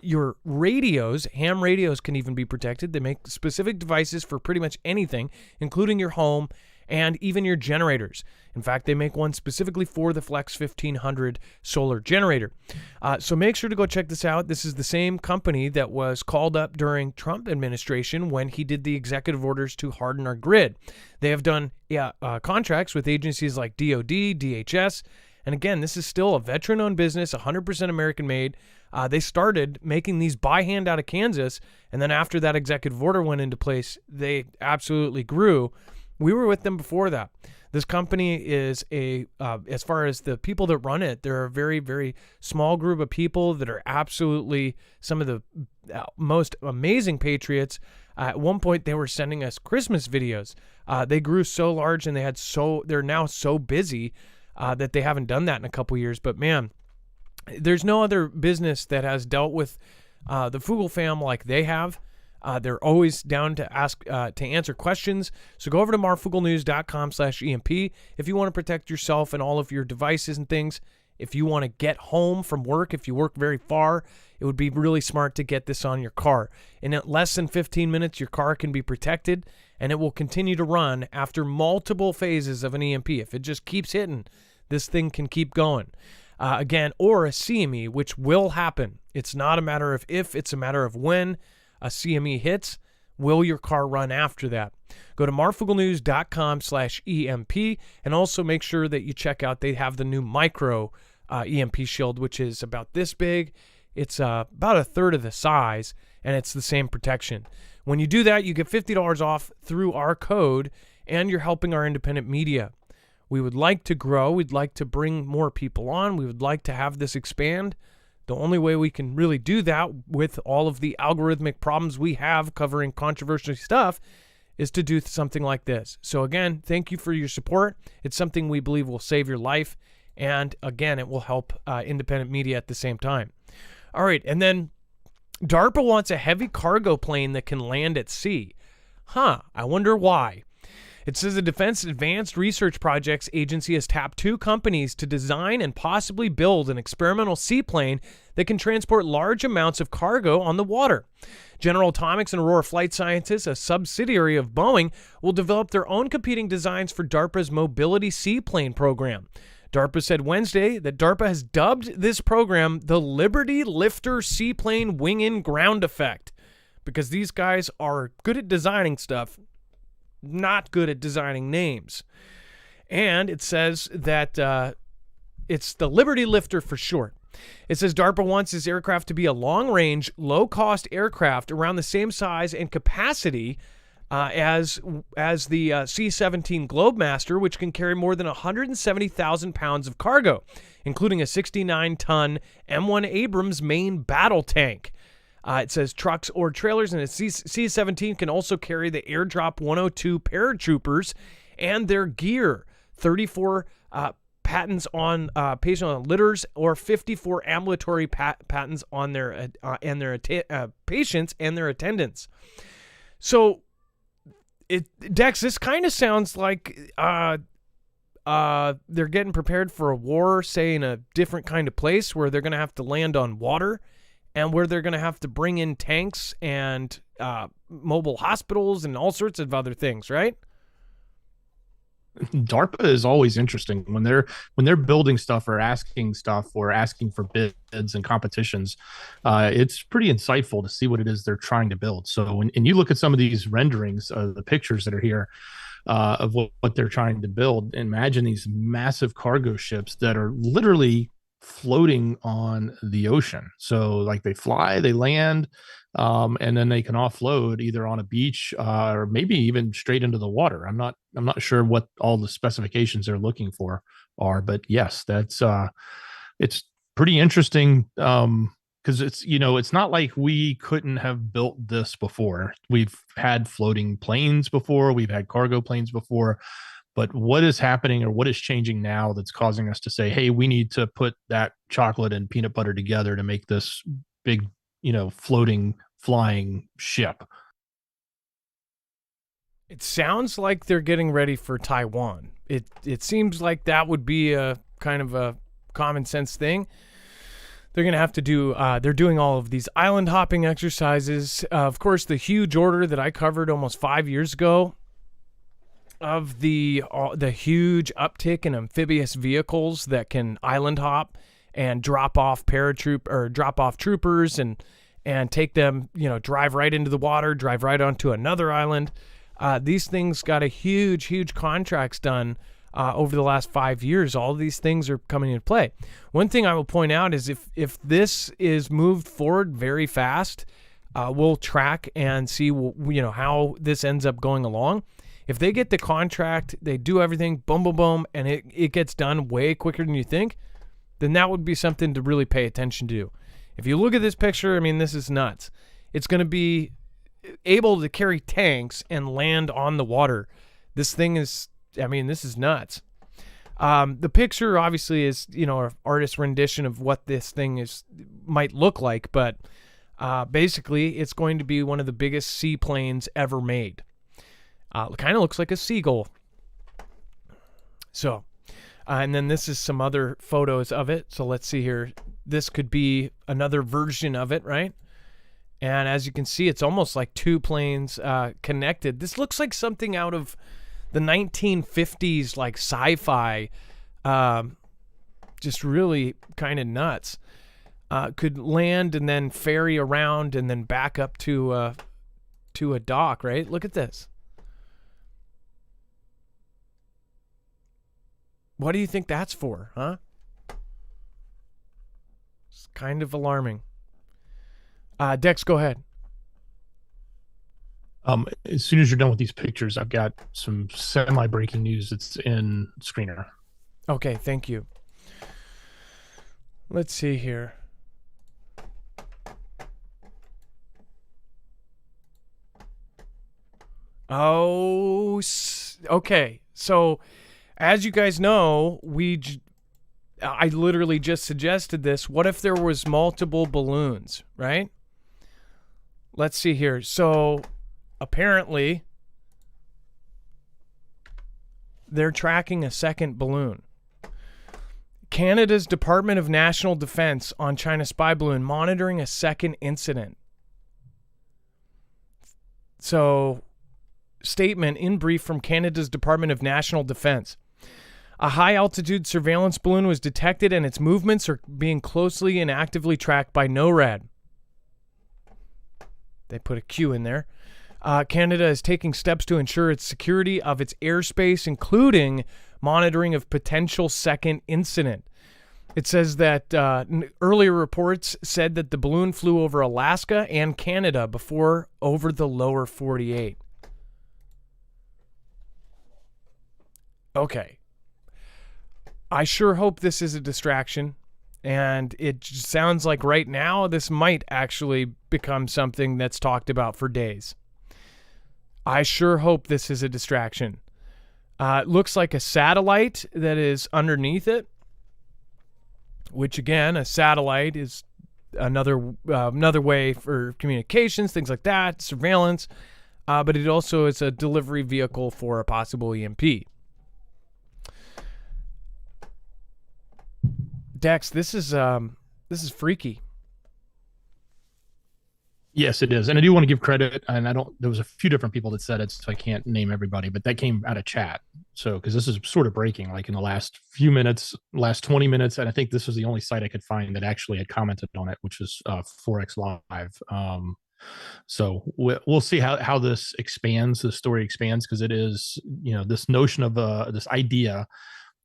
your radios. Ham radios can even be protected. They make specific devices for pretty much anything, including your home and even your generators. In fact, they make one specifically for the Flex 1500 solar generator. So make sure to go check this out. This is the same company that was called up during Trump administration when he did the executive orders to harden our grid. They have done contracts with agencies like DOD, DHS, and again, this is still a veteran-owned business, 100% American-made. They started making these by hand out of Kansas, and then after that executive order went into place, they absolutely grew. We were with them before that. This company is as far as the people that run it, they're a very, very small group of people that are absolutely some of the most amazing patriots. At one point, they were sending us Christmas videos They grew so large and they're now so busy that they haven't done that in a couple years. But man, there's no other business that has dealt with the Foogle fam like they have. They're always down to answer questions. So go over to marfooglenews.com/EMP if you want to protect yourself and all of your devices and things. If you want to get home from work, if you work very far, it would be really smart to get this on your car. In less than 15 minutes, your car can be protected, and it will continue to run after multiple phases of an EMP. If it just keeps hitting, this thing can keep going. Again, or a CME, which will happen. It's not a matter of if, it's a matter of when a CME hits. Will your car run after that? Go to marfooglenews.com/EMP, and also make sure that you check out, they have the new micro EMP shield, which is about this big. It's about a third of the size, and it's the same protection. When you do that, you get $50 off through our code, and you're helping our independent media. We would like to grow. We'd like to bring more people on. We would like to have this expand. The only way we can really do that with all of the algorithmic problems we have covering controversial stuff is to do something like this. So again, thank you for your support. It's something we believe will save your life. And again, it will help independent media at the same time. All right. And then DARPA wants a heavy cargo plane that can land at sea. I wonder why. It says the Defense Advanced Research Projects Agency has tapped 2 companies to design and possibly build an experimental seaplane that can transport large amounts of cargo on the water. General Atomics and Aurora Flight Sciences, a subsidiary of Boeing, will develop their own competing designs for DARPA's Mobility Seaplane program. DARPA said Wednesday that DARPA has dubbed this program the Liberty Lifter Seaplane Wing-In Ground Effect, because these guys are good at designing stuff, not good at designing names. And it says that it's the Liberty Lifter for short. It says DARPA wants this aircraft to be a long-range, low-cost aircraft around the same size and capacity as the C-17 Globemaster, which can carry more than 170,000 pounds of cargo, including a 69-ton M1 Abrams main battle tank. It says trucks or trailers, and a C-17 can also carry the Airdrop 102 paratroopers and their gear, 34 patents on patient on litters, or 54 ambulatory patents on their patients and their attendants. So, Dex, this kind of sounds like they're getting prepared for a war, say in a different kind of place where they're going to have to land on water, and where they're going to have to bring in tanks and mobile hospitals and all sorts of other things, right? DARPA is always interesting when they're building stuff or asking for bids and competitions. It's pretty insightful to see what it is they're trying to build. So when you look at some of these renderings, the pictures that are here of what they're trying to build, imagine these massive cargo ships that are literally floating on the ocean. So like they fly, they land, and then they can offload either on a beach or maybe even straight into the water. I'm not sure what all the specifications they're looking for are, but yes, that's it's pretty interesting because it's not like we couldn't have built this before. We've had floating planes before, we've had cargo planes before. But what is happening or what is changing now that's causing us to say, hey, we need to put that chocolate and peanut butter together to make this big, floating, flying ship? It sounds like they're getting ready for Taiwan. It seems like that would be a kind of a common sense thing. They're going to have to do, they're doing all of these island hopping exercises. Of course, the huge order that I covered almost 5 years ago of the huge uptick in amphibious vehicles that can island hop and drop off troopers and take them, drive right into the water, drive right onto another island. These things got a huge contracts done over the last 5 years. All of these things are coming into play. One thing I will point out is if this is moved forward very fast, we'll track and see how this ends up going along. If they get the contract, they do everything, boom, boom, boom, and it gets done way quicker than you think, then that would be something to really pay attention to. If you look at this picture, I mean, this is nuts. It's going to be able to carry tanks and land on the water. This thing is, I mean, this is nuts. The picture obviously is, an artist's rendition of what this thing might look like, but basically it's going to be one of the biggest seaplanes ever made. It kind of looks like a seagull. So, and then this is some other photos of it. So let's see here. This could be another version of it, right? And as you can see, it's almost like two planes connected. This looks like something out of the 1950s, like sci-fi. Just really kind of nuts. Could land and then ferry around and then back up to a dock, right? Look at this. What do you think that's for, huh? It's kind of alarming. Dex, go ahead. As soon as you're done with these pictures, I've got some semi-breaking news that's in Screener. Okay, thank you. Let's see here. Oh, okay. So, as you guys know, I literally just suggested this. What if there was multiple balloons, right? Let's see here. So, apparently, they're tracking a second balloon. Canada's Department of National Defense on China's spy balloon monitoring a second incident. So, statement in brief from Canada's Department of National Defense. A high-altitude surveillance balloon was detected and its movements are being closely and actively tracked by NORAD. They put a Q in there. Canada is taking steps to ensure its security of its airspace, including monitoring of potential second incident. It says that earlier reports said that the balloon flew over Alaska and Canada before over the lower 48. Okay. I sure hope this is a distraction. And it sounds like right now this might actually become something that's talked about for days. I sure hope this is a distraction. It looks like a satellite that is underneath it, which again, a satellite is another way for communications, things like that, surveillance, but it also is a delivery vehicle for a possible EMP. Dex, this is freaky. Yes, it is. And I do want to give credit. And there was a few different people that said it, so I can't name everybody, but that came out of chat. So, because this is sort of breaking, like in the last few minutes, last 20 minutes. And I think this was the only site I could find that actually had commented on it, which was Forex Live. So we'll see how this expands, the story expands, because it is, this notion of this idea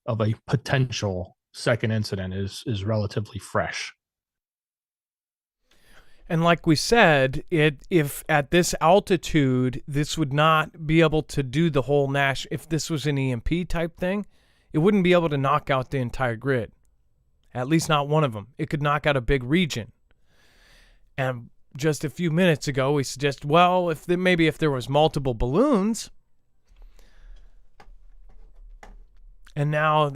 of a potential second incident is relatively fresh. And like we said, if at this altitude, this would not be able to do the whole if this was an EMP type thing, it wouldn't be able to knock out the entire grid. At least not one of them. It could knock out a big region. And just a few minutes ago, we suggest, well, if there was multiple balloons, and now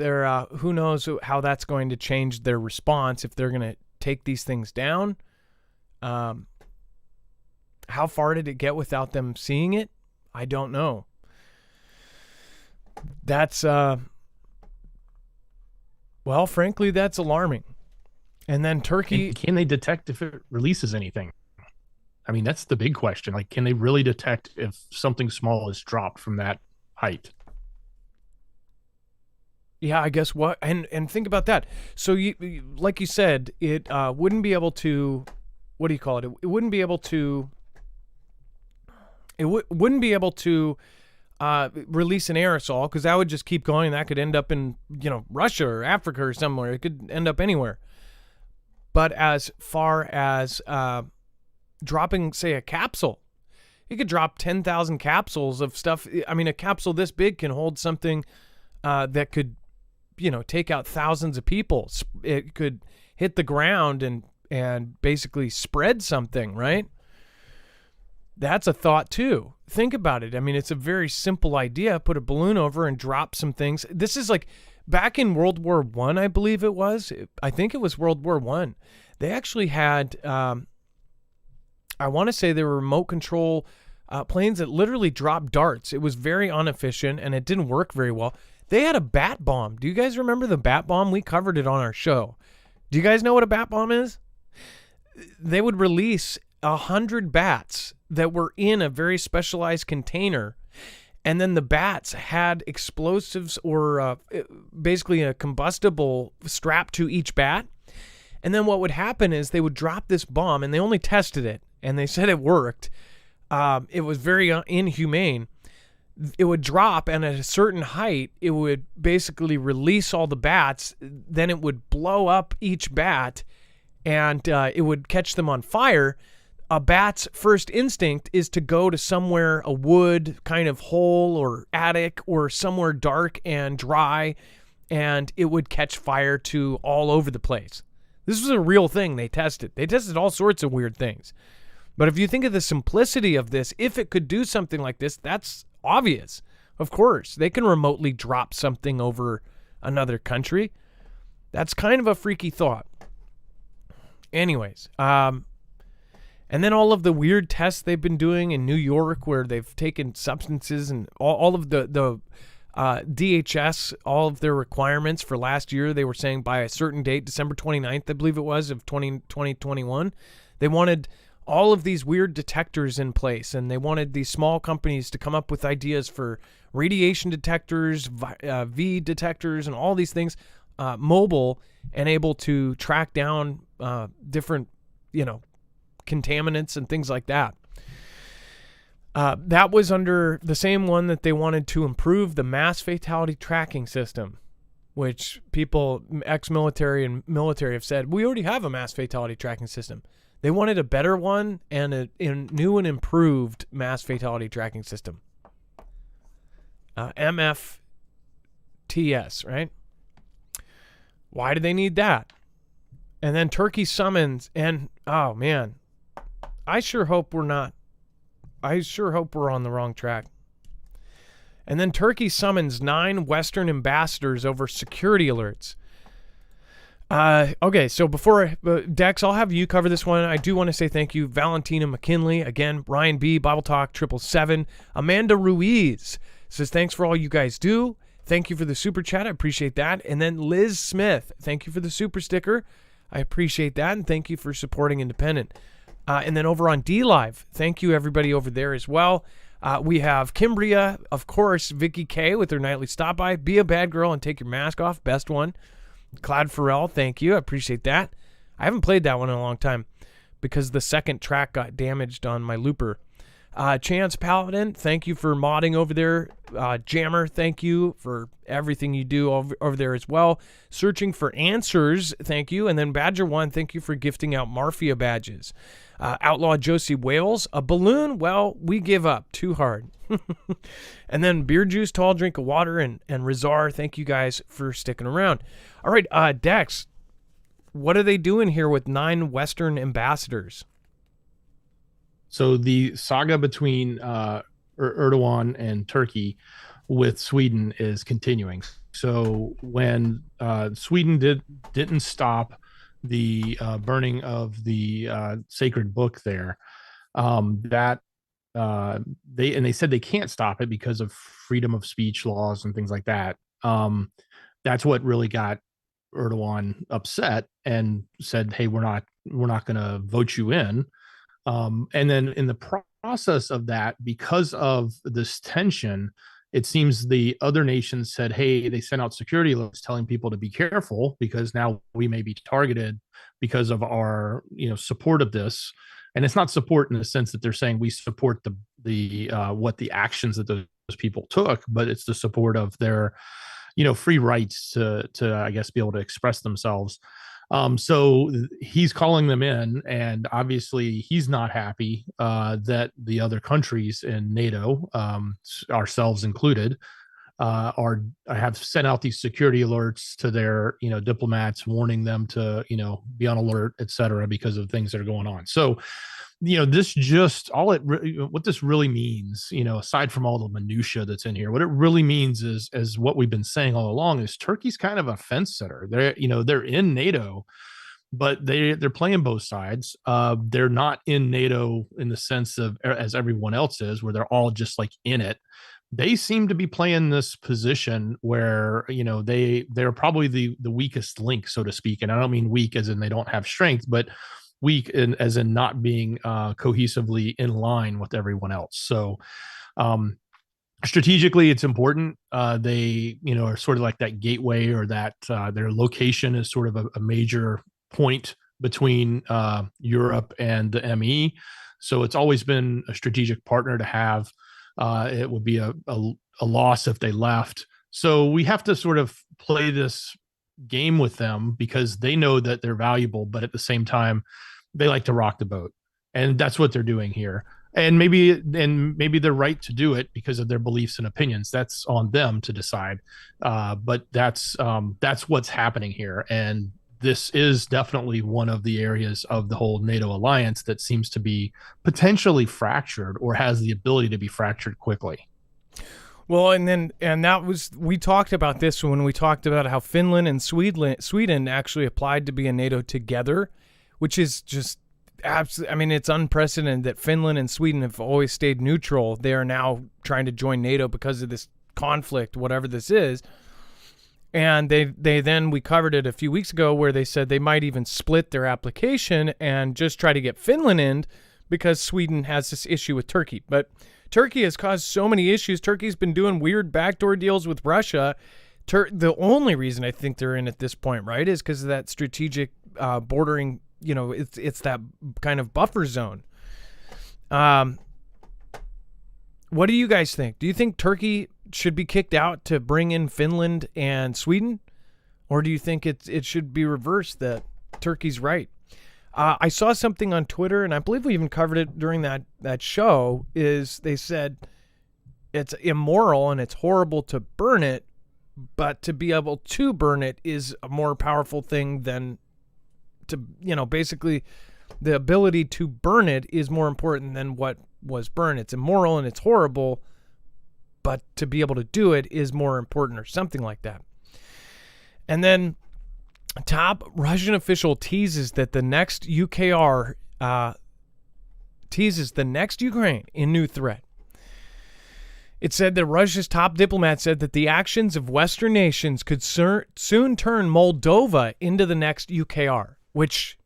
who knows how that's going to change their response if they're going to take these things down. How far did it get without them seeing it? I don't know. That's, well, frankly, that's alarming. And then Turkey... And can they detect if it releases anything? I mean, that's the big question. Like, can they really detect if something small is dropped from that height? Yeah, I guess what... And think about that. So, like you said, it wouldn't be able to... What do you call it? It wouldn't be able to... It wouldn't be able to release an aerosol, because that would just keep going. That could end up in, Russia or Africa or somewhere. It could end up anywhere. But as far as dropping, say, a capsule, you could drop 10,000 capsules of stuff. I mean, a capsule this big can hold something that could, take out thousands of people. It could hit the ground and basically spread something, right? That's a thought too. Think about it. I mean, it's a very simple idea. Put a balloon over and drop some things. This is like back in World War One, I believe it was. I think it was World War One. They actually had, I want to say, they were remote control planes that literally dropped darts. It was very inefficient and it didn't work very well. They had a bat bomb. Do you guys remember the bat bomb? We covered it on our show. Do you guys know what a bat bomb is? They would release 100 bats that were in a very specialized container, and then the bats had explosives or basically a combustible strapped to each bat. And then what would happen is they would drop this bomb, and they only tested it, and they said it worked. It was very inhumane. It would drop, and at a certain height, it would basically release all the bats. Then it would blow up each bat, and it would catch them on fire. A bat's first instinct is to go to somewhere, a wood kind of hole or attic or somewhere dark and dry, and it would catch fire to all over the place. This was a real thing they tested. They tested all sorts of weird things. But if you think of the simplicity of this, if it could do something like this, that's obvious. Of course, they can remotely drop something over another country. That's kind of a freaky thought. Anyways, and then all of the weird tests they've been doing in New York where they've taken substances and all of the DHS, all of their requirements for last year, they were saying by a certain date, December 29th, I believe it was, of 2021, they wanted all of these weird detectors in place, and they wanted these small companies to come up with ideas for radiation detectors, V detectors, and all these things, mobile and able to track down different, contaminants and things like that. That was under the same one that they wanted to improve the mass fatality tracking system, which people, ex-military and military, have said, we already have a mass fatality tracking system. They wanted a better one and a new and improved mass fatality tracking system. MFTS, right? Why do they need that? And then Turkey summons, and oh man, I sure hope we're on the wrong track. And then Turkey summons 9 Western ambassadors over security alerts. Okay, so before Dex, I'll have you cover this one. I do want to say thank you, Valentina McKinley, again, Ryan B, Bible Talk 777, Amanda Ruiz says thanks for all you guys do. Thank you for the super chat. I appreciate that. And then Liz Smith, thank you for the super sticker. I appreciate that, and thank you for supporting independent. And then over on D Live, thank you everybody over there as well. We have Kimbria, of course, Vicky K with her nightly stop by. Be a bad girl and take your mask off. Best one. Cloud Pharrell, thank you. I appreciate that. I haven't played that one in a long time because the second track got damaged on my looper. Chance Paladin, thank you for modding over there. Jammer, thank you for everything you do over there as well. Searching for Answers, thank you. And then Badger One, thank you for gifting out Marfia badges. Outlaw Josie Wales, a balloon, well, we give up. Too hard. And then Beer Juice, Tall Drink of Water, and Rizar, thank you guys for sticking around. All right, Dex, what are they doing here with 9 Western ambassadors? So the saga between Erdogan and Turkey with Sweden is continuing. So when Sweden didn't stop the burning of the sacred book there, they said they can't stop it because of freedom of speech laws and things like that. That's what really got Erdogan upset and said, "Hey, we're not going to vote you in." And then in the process of that, because of this tension, it seems the other nations said, hey, they sent out security alerts telling people to be careful because now we may be targeted because of our, support of this. And it's not support in the sense that they're saying we support the what the actions that those people took, but it's the support of their, free rights to I guess be able to express themselves. So he's calling them in, and obviously he's not happy that the other countries in NATO, ourselves included, have sent out these security alerts to their diplomats, warning them to be on alert, et cetera, because of things that are going on. So this just what this really means, aside from all the minutia that's in here, what it really means is, as what we've been saying all along, is Turkey's kind of a fence sitter. They're in NATO, but they're playing both sides. They're not in NATO in the sense of as everyone else is, where they're all just like in it. They seem to be playing this position where they're probably the weakest link, so to speak. And I don't mean weak as in they don't have strength, but weak as in not being cohesively in line with everyone else. So strategically, it's important. They are sort of like that gateway, or that their location is sort of a major point between Europe and the ME. So it's always been a strategic partner to have. It would be a loss if they left. So we have to sort of play this game with them, because they know that they're valuable, but at the same time, they like to rock the boat. And that's what they're doing here. And maybe they're right to do it because of their beliefs and opinions. That's on them to decide. But that's what's happening here. And this is definitely one of the areas of the whole NATO alliance that seems to be potentially fractured, or has the ability to be fractured quickly. Well, we talked about this when we talked about how Finland and Sweden actually applied to be in NATO together, which is just absolutely, I mean, it's unprecedented that Finland and Sweden have always stayed neutral. They are now trying to join NATO because of this conflict, whatever this is. And we covered it a few weeks ago, where they said they might even split their application and just try to get Finland in, because Sweden has this issue with Turkey. But Turkey has caused so many issues. Turkey's been doing weird backdoor deals with Russia. The only reason I think they're in at this point, right, is because of that strategic bordering, it's that kind of buffer zone. What do you guys think? Do you think Turkey should be kicked out to bring in Finland and Sweden? Or do you think it should be reversed, that Turkey's right? I saw something on Twitter, and I believe we even covered it during that show, is they said it's immoral and it's horrible to burn it, but to be able to burn it is a more powerful thing than to, basically the ability to burn it is more important than what was burned. It's immoral and it's horrible, but to be able to do it is more important, or something like that. And then top Russian official teases that the next UKR teases the next Ukraine in new threat. It said that Russia's top diplomat said that the actions of Western nations could soon turn Moldova into the next UKR, which,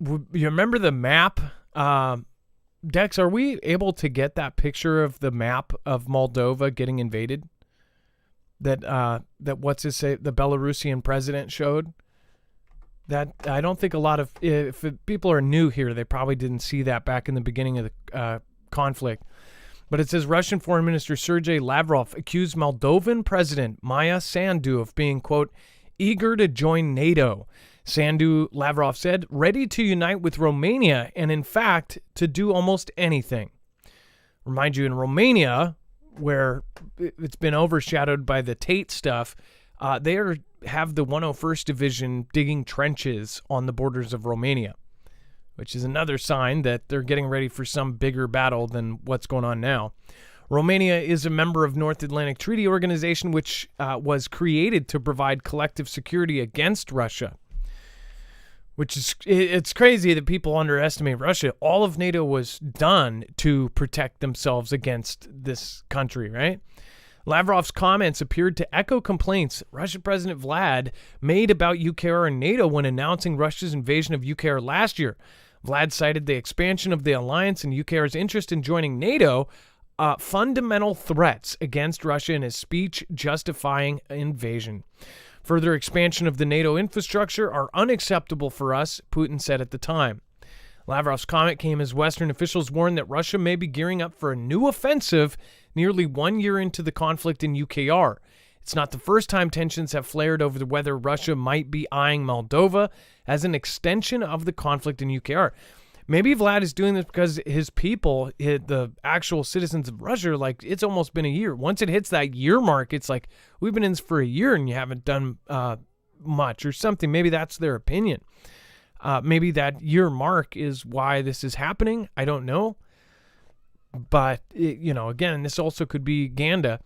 you remember the map? Dex, are we able to get that picture of the map of Moldova getting invaded? That the Belarusian president showed? That I don't think a lot of, if people are new here, they probably didn't see that back in the beginning of the conflict. But it says Russian Foreign Minister Sergei Lavrov accused Moldovan President Maya Sandu of being, quote, eager to join NATO. Sandu, Lavrov said, ready to unite with Romania and, in fact, to do almost anything. Remind you, in Romania, where it's been overshadowed by the Tate stuff, they have the 101st Division digging trenches on the borders of Romania, which is another sign that they're getting ready for some bigger battle than what's going on now. Romania is a member of North Atlantic Treaty Organization, which was created to provide collective security against Russia. It's crazy that people underestimate Russia. All of NATO was done to protect themselves against this country, right? Lavrov's comments appeared to echo complaints Russian President Vlad made about UKR and NATO when announcing Russia's invasion of UKR last year. Vlad cited the expansion of the alliance and UKR's interest in joining NATO fundamental threats against Russia in his speech justifying invasion. Further expansion of the NATO infrastructure are unacceptable for us, Putin said at the time. Lavrov's comment came as Western officials warned that Russia may be gearing up for a new offensive nearly 1 year into the conflict in UKR. It's not the first time tensions have flared over whether Russia might be eyeing Moldova as an extension of the conflict in UKR. Maybe Vlad is doing this because his people, the actual citizens of Russia, like, it's almost been a year. Once it hits that year mark, it's like, we've been in this for a year and you haven't done much or something. Maybe that's their opinion. Maybe that year mark is why this is happening. I don't know. But, again, this also could be Ganda.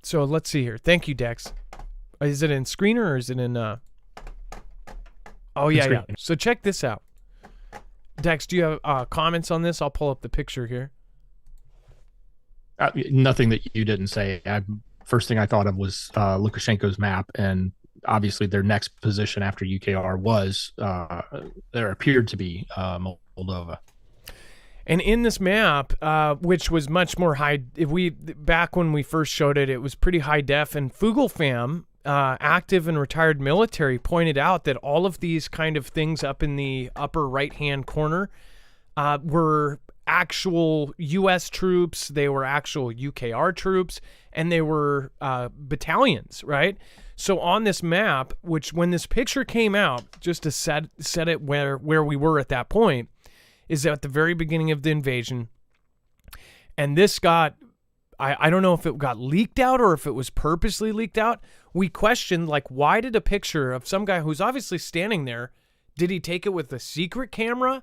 So let's see here. Thank you, Dex. Is it in Screener or is it in... Oh, yeah. So check this out. Dex, do you have comments on this? I'll pull up the picture here. Nothing that you didn't say. First thing I thought of was Lukashenko's map, and obviously their next position after UKR was, there appeared to be Moldova. And in this map, which was much more high, back when we first showed it, it was pretty high def. And Foogle fam, active and retired military, pointed out that all of these kind of things up in the upper right-hand corner were actual U.S. troops. They were actual UKR troops, and they were battalions, right? So on this map, which when this picture came out, just to set it where we were at that point, is at the very beginning of the invasion. And this got, I don't know if it got leaked out or if it was purposely leaked out. We questioned, like, why did a picture of some guy who's obviously standing there, did he take it with a secret camera?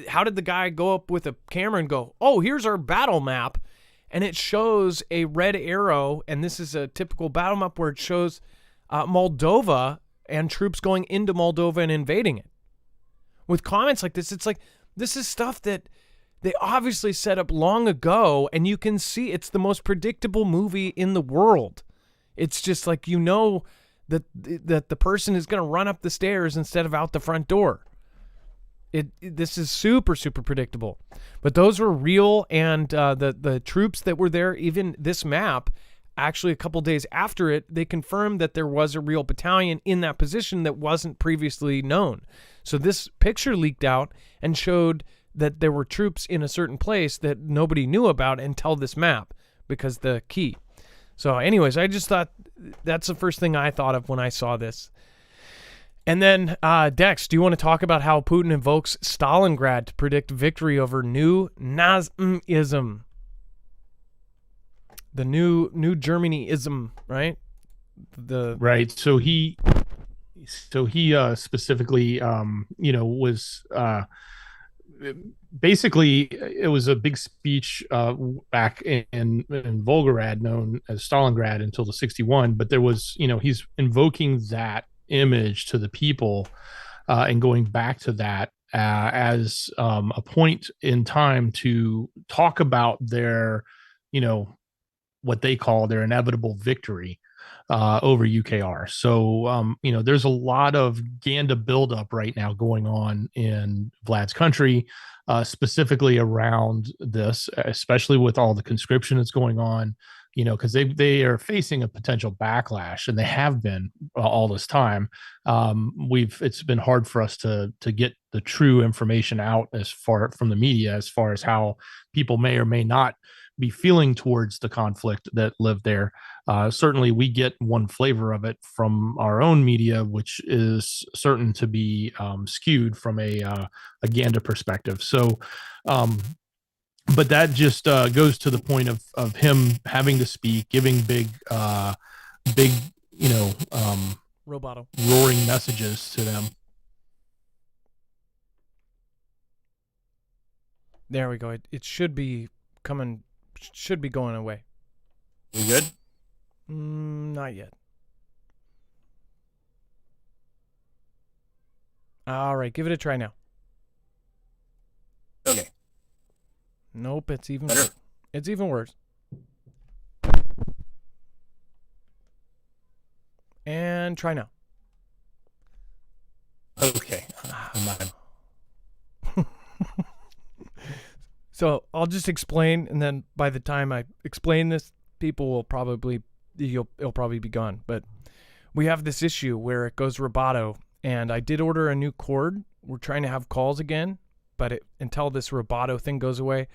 How did the guy go up with a camera and go, oh, here's our battle map? And it shows a red arrow, and this is a typical battle map where it shows Moldova and troops going into Moldova and invading it. With comments like this, it's like, this is stuff that they obviously set up long ago, and you can see it's the most predictable movie in the world. It's just like, that the person is going to run up the stairs instead of out the front door. This is super, super predictable. But those were real, and the troops that were there, even this map, actually a couple days after it, they confirmed that there was a real battalion in that position that wasn't previously known. So this picture leaked out and showed that there were troops in a certain place that nobody knew about until this map, because the key. So anyways, I just thought that's the first thing I thought of when I saw this. And then, Dex, do you want to talk about how Putin invokes Stalingrad to predict victory over new Nazism? The new Germany-ism, right? Right. So he specifically, was basically, it was a big speech back in Volgograd, known as Stalingrad, until the 61. But there was, he's invoking that image to the people and going back to that as a point in time to talk about their, what they call their inevitable victory over UKR. So, there's a lot of Ganda buildup right now going on in Vlad's country, specifically around this, especially with all the conscription that's going on, because they are facing a potential backlash, and they have been all this time. It's been hard for us to get the true information out as far from the media, as far as how people may or may not be feeling towards the conflict that live there. Certainly we get one flavor of it from our own media, which is certain to be skewed from a Ganda perspective. So, but that just goes to the point of him having to speak, giving big, Roboto roaring messages to them. There we go. It should be coming. Should be going away. We good? Not yet. All right, give it a try now. Okay. Nope, it's even better. It's even worse. And try now. Okay. So I'll just explain, and then by the time I explain this, people will it'll probably be gone. But we have this issue where it goes roboto, and I did order a new cord. We're trying to have calls again, but until this roboto thing goes away,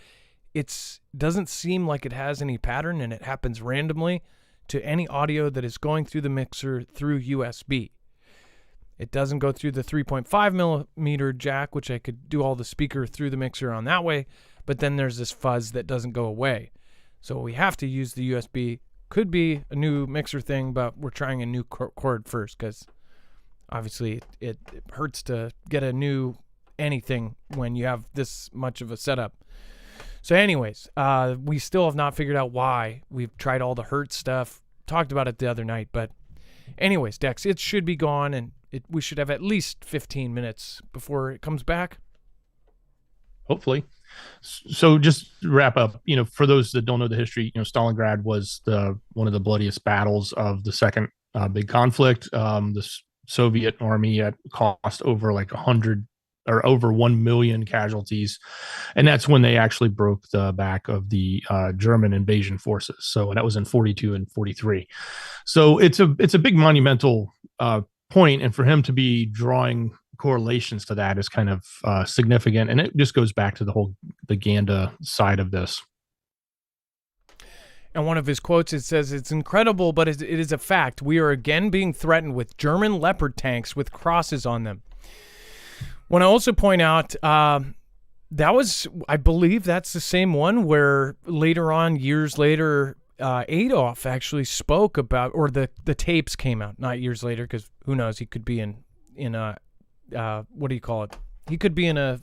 it doesn't seem like it has any pattern, and it happens randomly to any audio that is going through the mixer through USB. It doesn't go through the 3.5 millimeter jack, which I could do all the speaker through the mixer on that way, but then there's this fuzz that doesn't go away. So we have to use the USB. Could be a new mixer thing, but we're trying a new cord first because obviously it hurts to get a new anything when you have this much of a setup. So anyways, we still have not figured out why. We've tried all the Hertz stuff, talked about it the other night, but anyways, Dex, it should be gone, and we should have at least 15 minutes before it comes back. Hopefully. So just to wrap up, for those that don't know the history, Stalingrad was one of the bloodiest battles of the second big conflict. The Soviet army had cost over like 100 or over 1 million casualties. And that's when they actually broke the back of the German invasion forces. So that was in 42 and 43. So it's a big monumental point. And for him to be drawing correlations to that is kind of significant. And it just goes back to the Ganda side of this. And one of his quotes, it says, "It's incredible, but it is a fact. We are again being threatened with German Leopard tanks with crosses on them." Want to also point out, that was, I believe that's the same one where later on, years later, Adolf actually spoke about, or the tapes came out, not years later, because who knows, he could be in a, what do you call it? He could be in a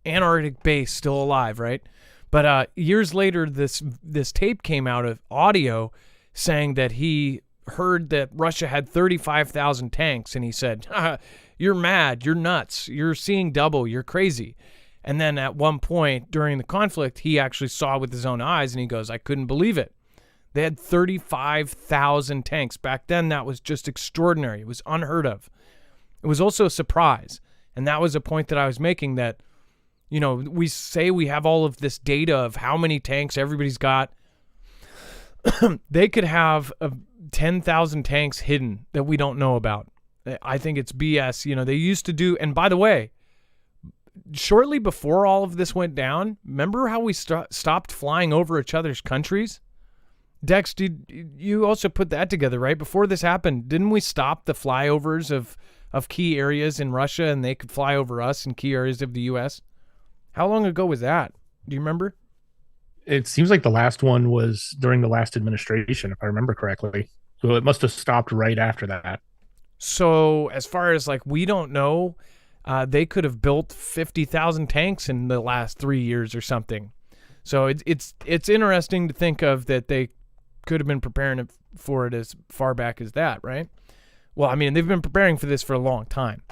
Antarctic base still alive, right? But years later, this tape came out of audio saying that he heard that Russia had 35,000 tanks, and he said, "You're mad, you're nuts, you're seeing double, you're crazy." And then at one point during the conflict, he actually saw with his own eyes, and he goes, "I couldn't believe it. They had 35,000 tanks." Back then, that was just extraordinary. It was unheard of. It was also a surprise. And that was a point that I was making, that, we say we have all of this data of how many tanks everybody's got. They could have 10,000 tanks hidden that we don't know about. I think it's BS. They used to do, and by the way, shortly before all of this went down, remember how we stopped flying over each other's countries? Dex, did you also put that together, right? Before this happened, didn't we stop the flyovers of key areas in Russia, and they could fly over us in key areas of the U.S.? How long ago was that? Do you remember? It seems like the last one was during the last administration, if I remember correctly. So it must have stopped right after that. So as far as we don't know, they could have built 50,000 tanks in the last 3 years or something. So it's interesting to think of that they could have been preparing for it as far back as that, right? Well, I mean, they've been preparing for this for a long time.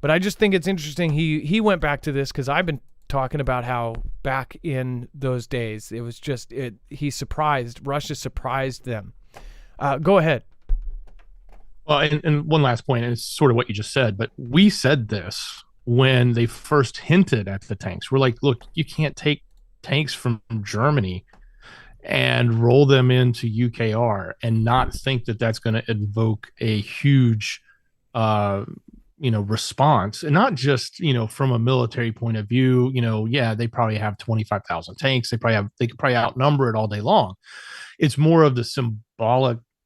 But I just think it's interesting. He went back to this because I've been talking about how back in those days, it was just, Russia surprised them. Go ahead. Well, and one last point, and it's sort of what you just said, but we said this when they first hinted at the tanks. We're like, look, you can't take tanks from Germany and roll them into UKR and not think that that's going to invoke a huge, response. And not just, from a military point of view, yeah, they probably have 25,000 tanks. They could probably outnumber it all day long. It's more of the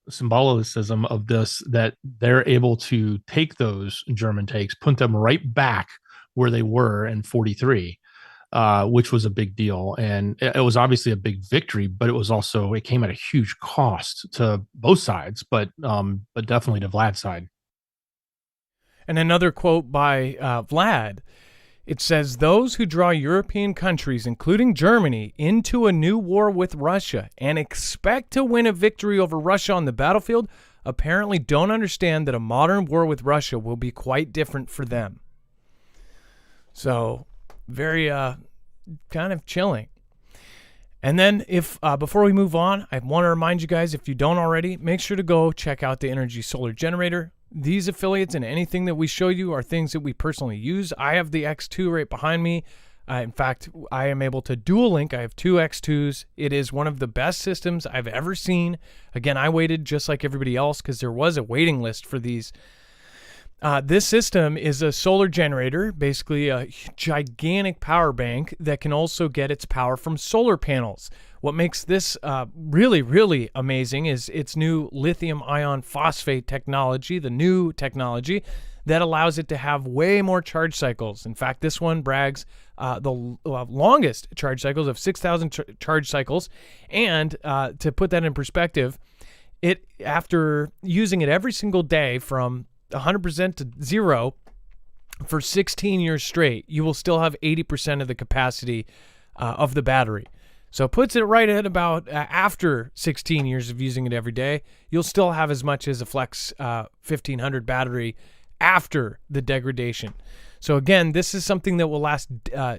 symbolicism of this, that they're able to take those German tanks, put them right back where they were in 43, which was a big deal. And it was obviously a big victory, but it came at a huge cost to both sides, but definitely to Vlad's side. And another quote by Vlad, it says, "Those who draw European countries, including Germany, into a new war with Russia and expect to win a victory over Russia on the battlefield apparently don't understand that a modern war with Russia will be quite different for them." So, very kind of chilling. And then before we move on, I want to remind you guys, if you don't already, make sure to go check out the Energy Solar Generator. These affiliates and anything that we show you are things that we personally use. I have the X2 right behind me. In fact, I am able to dual link. I have two X2s. It is one of the best systems I've ever seen. Again, I waited just like everybody else because there was a waiting list for these. This system is a solar generator, basically a gigantic power bank that can also get its power from solar panels. What makes this really, really amazing is its new lithium ion phosphate technology, the new technology that allows it to have way more charge cycles. In fact, this one brags the longest charge cycles of 6,000 charge cycles. And to put that in perspective, after using it every single day from 100% to zero for 16 years straight, you will still have 80% of the capacity of the battery. So it puts it right at about after 16 years of using it every day, you'll still have as much as a Flex 1500 battery after the degradation. So again, this is something that will last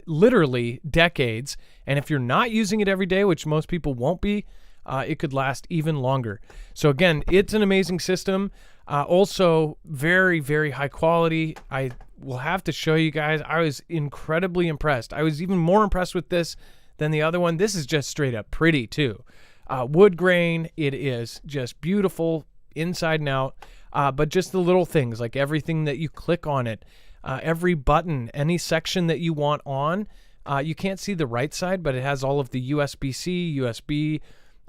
literally decades. And if you're not using it every day, which most people won't be, it could last even longer. So again, it's an amazing system. Also very, very high quality. I will have to show you guys. I was incredibly impressed. I was even more impressed with this than the other one. This is just straight up pretty too. Wood grain. It is just beautiful inside and out. But just the little things, like everything that you click on it, every button, any section that you want on, you can't see the right side, but it has all of the USB-C, USB,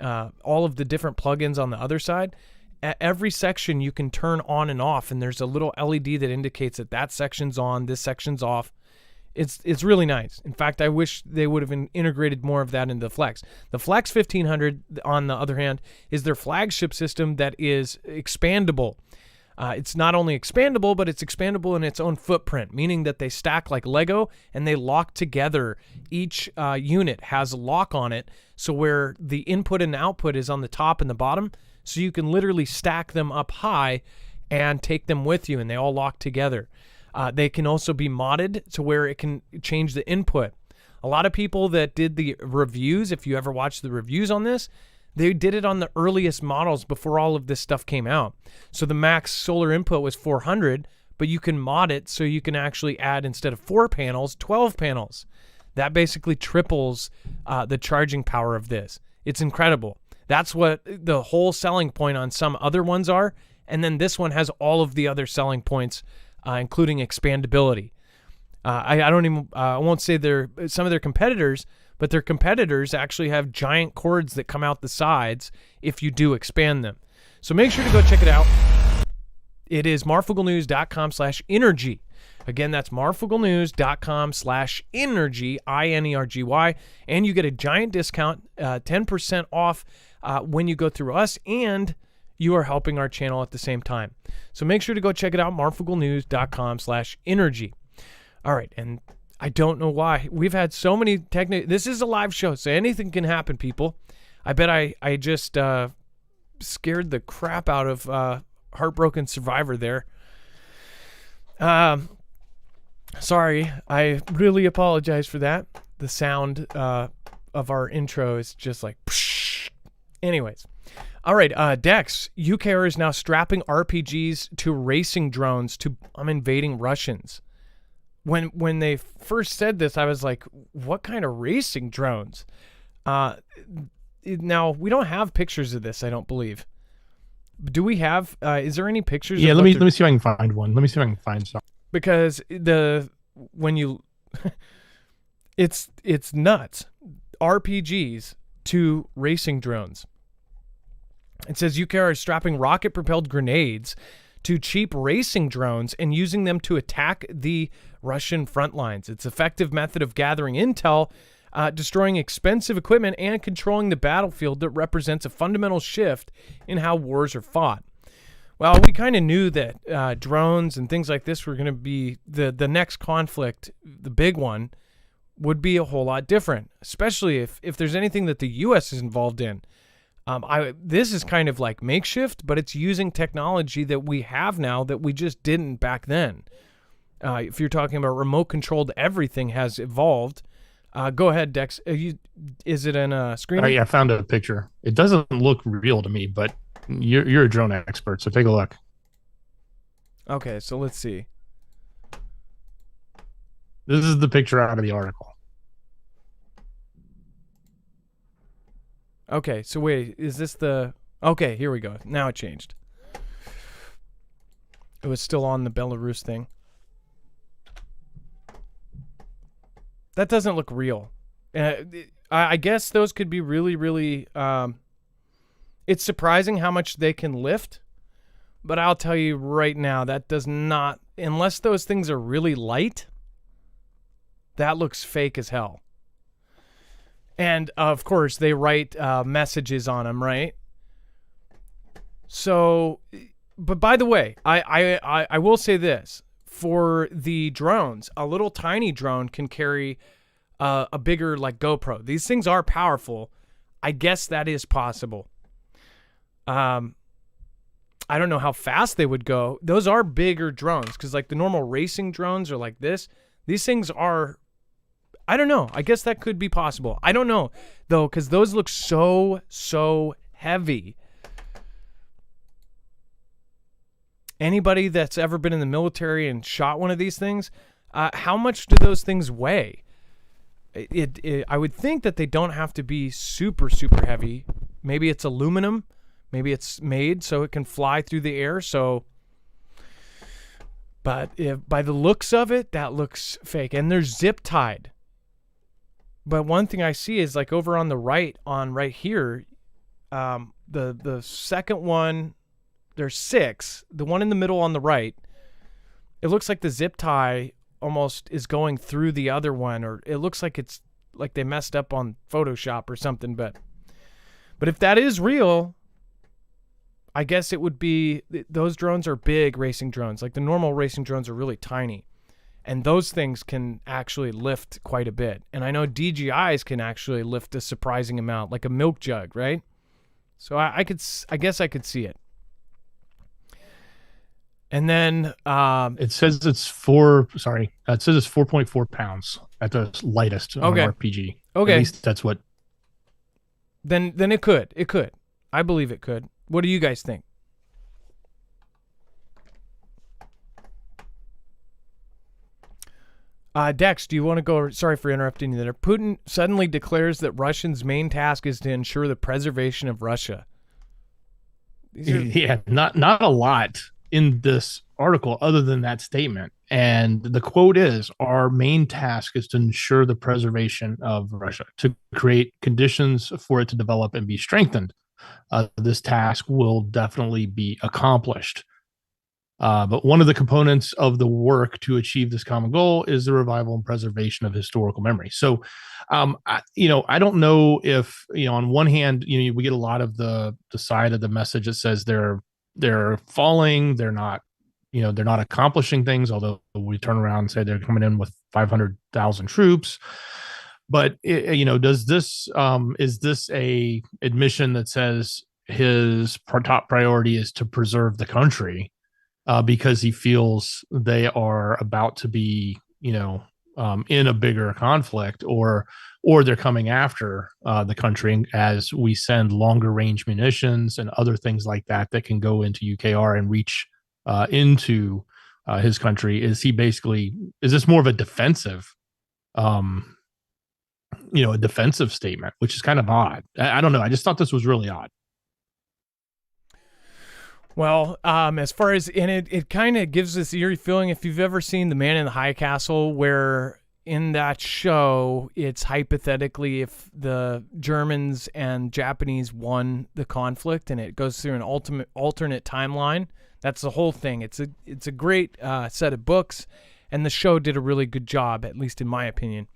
all of the different plugins on the other side. At every section you can turn on and off, and there's a little LED that indicates that that section's on, this section's off. It's really nice. In fact, I wish they would have integrated more of that into the Flex. The Flex 1500, on the other hand, is their flagship system that is expandable. It's not only expandable, but it's expandable in its own footprint, meaning that they stack like Lego and they lock together. Each unit has a lock on it, so where the input and output is on the top and the bottom, so you can literally stack them up high and take them with you, and they all lock together. They can also be modded to where it can change the input. A lot of people that did the reviews, if you ever watched the reviews on this, they did it on the earliest models before all of this stuff came out. So the max solar input was 400, but you can mod it so you can actually add, instead of 4 panels, 12 panels. That basically triples the charging power of this. It's incredible. That's what the whole selling point on some other ones are. And then this one has all of the other selling points, including expandability. I won't say they're some of their competitors, but their competitors actually have giant cords that come out the sides if you do expand them. So make sure to go check it out. It is marfugglenews.com/energy. Again, that's marfugglenews.com/energy, INERGY, and you get a giant discount, 10% off when you go through us, and you are helping our channel at the same time. So make sure to go check it out, marfugglenews.com/energy. All right, and I don't know why. We've had so many this is a live show, so anything can happen, people. I bet I just scared the crap out of Heartbroken Survivor there. Sorry, I really apologize for that. The sound of our intro is just like psh. Anyways. All right, Dex, UKR is now strapping RPGs to racing drones to invading Russians. When they first said this, I was like, what kind of racing drones? Now, we don't have pictures of this, I don't believe. Do we have, is there any pictures? Yeah, let me see if I can find one. Let me see if I can find some. Because when you, it's nuts. RPGs to racing drones. It says UKR is strapping rocket-propelled grenades to cheap racing drones and using them to attack the Russian front lines. It's an effective method of gathering intel, destroying expensive equipment, and controlling the battlefield that represents a fundamental shift in how wars are fought. Well, we kind of knew that drones and things like this were going to be the next conflict, the big one, would be a whole lot different, especially if there's anything that the U.S. is involved in. This is kind of like makeshift, but it's using technology that we have now that we just didn't back then. If you're talking about remote-controlled, everything has evolved. Go ahead, Dex. Is it in a screen? Yeah, I found a picture. It doesn't look real to me, but you're a drone expert, so take a look. Okay, so let's see. This is the picture out of the article. Okay, so wait, is this the... Okay, here we go. Now it changed. It was still on the Belarus thing. That doesn't look real. I guess those could be really, really... it's surprising how much they can lift, but I'll tell you right now, that does not... Unless those things are really light, that looks fake as hell. And, of course, they write messages on them, right? So But by the way, I will say this. For the drones, a little tiny drone can carry a bigger like GoPro. These things are powerful. I guess that is possible. I don't know how fast they would go. Those are bigger drones because like the normal racing drones are like this. These things are, I don't know. I guess that could be possible. I don't know though because those look so heavy. Anybody that's ever been in the military and shot one of these things, how much do those things weigh? I would think that they don't have to be super heavy. Maybe it's aluminum. Maybe it's made so it can fly through the air. But by the looks of it, that looks fake. And they're zip tied. But one thing I see is like over on the right here, the second one. There's 6. The one in the middle on the right, it looks like the zip tie almost is going through the other one, or it looks like it's like they messed up on Photoshop or something. But if that is real, I guess it would be, those drones are big racing drones. Like the normal racing drones are really tiny. And those things can actually lift quite a bit. And I know DJIs can actually lift a surprising amount, like a milk jug, right? So I guess I could see it. And then it says it's 4.4 pounds at the lightest on RPG. Okay. At least that's what. Then it could. I believe it could. What do you guys think? Dex, do you want to go? Sorry for interrupting you there. Putin suddenly declares that Russians' main task is to ensure the preservation of Russia. Yeah, not a lot in this article other than that statement. And the quote is, our main task is to ensure the preservation of Russia, to create conditions for it to develop and be strengthened. This task will definitely be accomplished. But one of the components of the work to achieve this common goal is the revival and preservation of historical memory. So, I don't know if, on one hand, we get a lot of the side of the message that says they're falling, they're not accomplishing things, although we turn around and say they're coming in with 500,000 troops. But is this a admission that says his top priority is to preserve the country because he feels they are about to be in a bigger conflict, or they're coming after the country as we send longer range munitions and other things like that can go into UKR and reach into his country? Is this more of a defensive, a defensive statement, which is kind of odd? I don't know. I just thought this was really odd. Well, as far as in it kind of gives this eerie feeling. If you've ever seen The Man in the High Castle, where in that show, it's hypothetically if the Germans and Japanese won the conflict, and it goes through an alternate timeline. That's the whole thing. It's a great set of books, and the show did a really good job, at least in my opinion.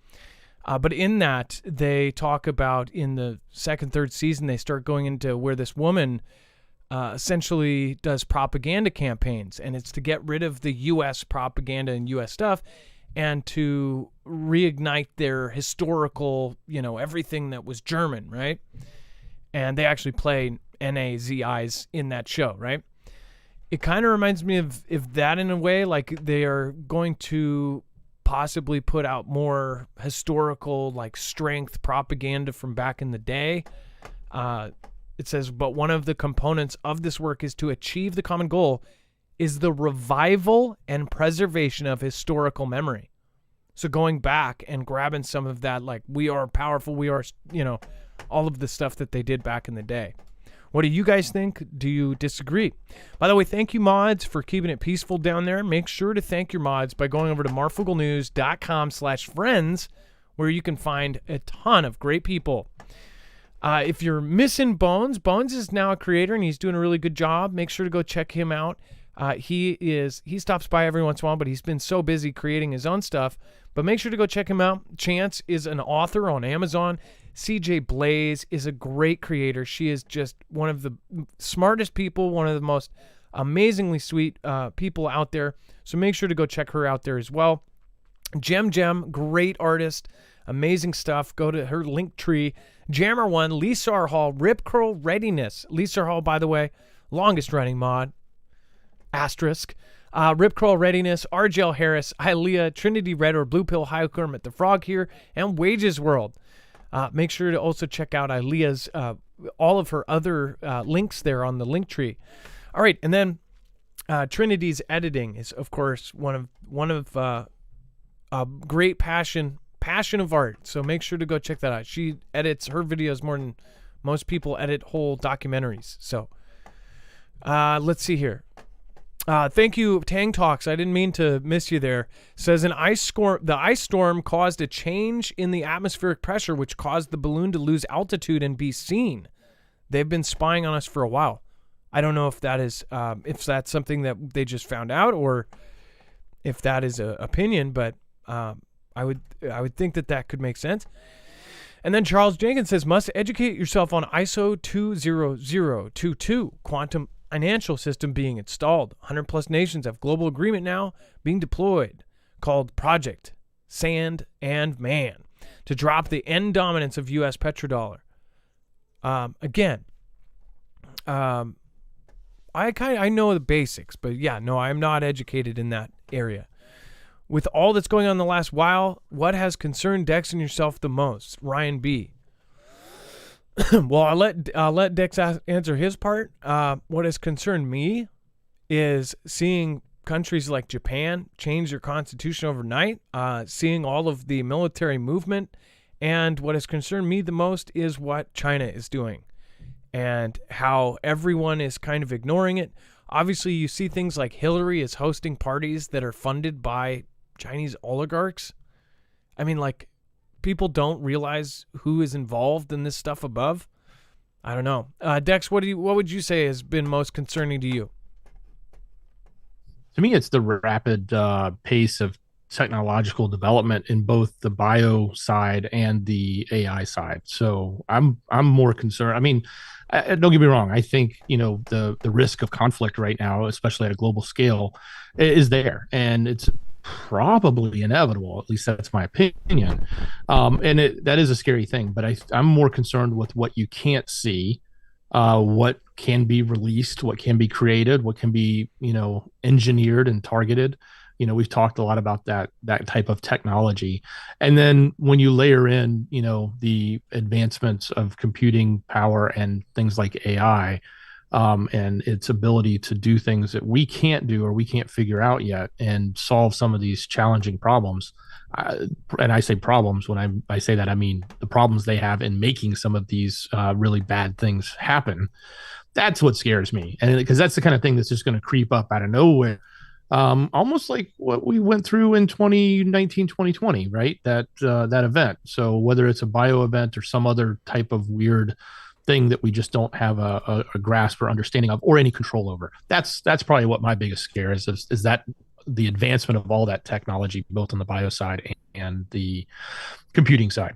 But in that, they talk about in the second, third season, they start going into where this woman essentially does propaganda campaigns, and it's to get rid of the U.S. propaganda and U.S. stuff, and to reignite their historical, everything that was German, right? And they actually play Nazis in that show, right? It kind of reminds me of that in a way, like they are going to possibly put out more historical, like strength propaganda from back in the day. It says, but one of the components of this work is to achieve the common goal is the revival and preservation of historical memory. So going back and grabbing some of that, like we are powerful, we are, all of the stuff that they did back in the day. What do you guys think? Do you disagree? By the way, thank you, mods, for keeping it peaceful down there. Make sure to thank your mods by going over to marfooglenews.com/friends, where you can find a ton of great people. If you're missing Bones, Bones is now a creator, and he's doing a really good job. Make sure to go check him out. He stops by every once in a while, but he's been so busy creating his own stuff. But make sure to go check him out. Chance is an author on Amazon. CJ Blaze is a great creator. She is just one of the smartest people, one of the most Amazingly sweet people out there. So make sure to go check her out there as well. Gem, great artist, amazing stuff. Go to her link tree. Jammer One, Lisa R. Hall, Rip Curl Readiness. Lisa R. Hall, by the way, longest running mod. Asterisk. Rip Curl Readiness, RJL Harris, Ilea, Trinity Red or Blue Pill, High Kermit the Frog here, and Wages World. Make sure to also check out Ilea's all of her other links there on the link tree. All right, and then Trinity's editing is, of course, one of great passion of art. So make sure to go check that out. She edits her videos more than most people edit whole documentaries. So let's see here. Thank you, Tang Talks. I didn't mean to miss you there. Says the ice storm caused a change in the atmospheric pressure, which caused the balloon to lose altitude and be seen. They've been spying on us for a while. I don't know if that is if that's something that they just found out or if that is an opinion, but I would think that could make sense. And then Charles Jenkins says, must educate yourself on ISO 20022, quantum financial system being installed. 100 plus nations have global agreement now being deployed called Project Sand and Man to drop the end dominance of U.S. petrodollar. I know the basics, but yeah, no, I'm not educated in that area. With all that's going on in the last while, what has concerned Dex and yourself the most? Ryan B. Well, I'll let Dex answer his part. What has concerned me is seeing countries like Japan change their constitution overnight, seeing all of the military movement, and what has concerned me the most is what China is doing and how everyone is kind of ignoring it. Obviously, you see things like Hillary is hosting parties that are funded by Chinese oligarchs. I mean, like, people don't realize who is involved in this stuff above. I don't know. Dex, what would you say has been most concerning to you? To me, it's the rapid pace of technological development in both the bio side and the AI side. So I'm more concerned. I mean, don't get me wrong. I think, the risk of conflict right now, especially at a global scale, is there, and it's probably inevitable. At least that's my opinion. And that is a scary thing. But I'm more concerned with what you can't see, what can be released, what can be created, what can be engineered and targeted. We've talked a lot about that type of technology. And then when you layer in, the advancements of computing power and things like AI, and its ability to do things that we can't do or we can't figure out yet and solve some of these challenging problems. And I say problems, when I say that, I mean the problems they have in making some of these really bad things happen. That's what scares me. And because that's the kind of thing that's just going to creep up out of nowhere. Almost like what we went through in 2019, 2020, right? That event. So whether it's a bio event or some other type of weird thing that we just don't have a grasp or understanding of or any control over. That's probably what my biggest scare is that the advancement of all that technology, both on the bio side and the computing side.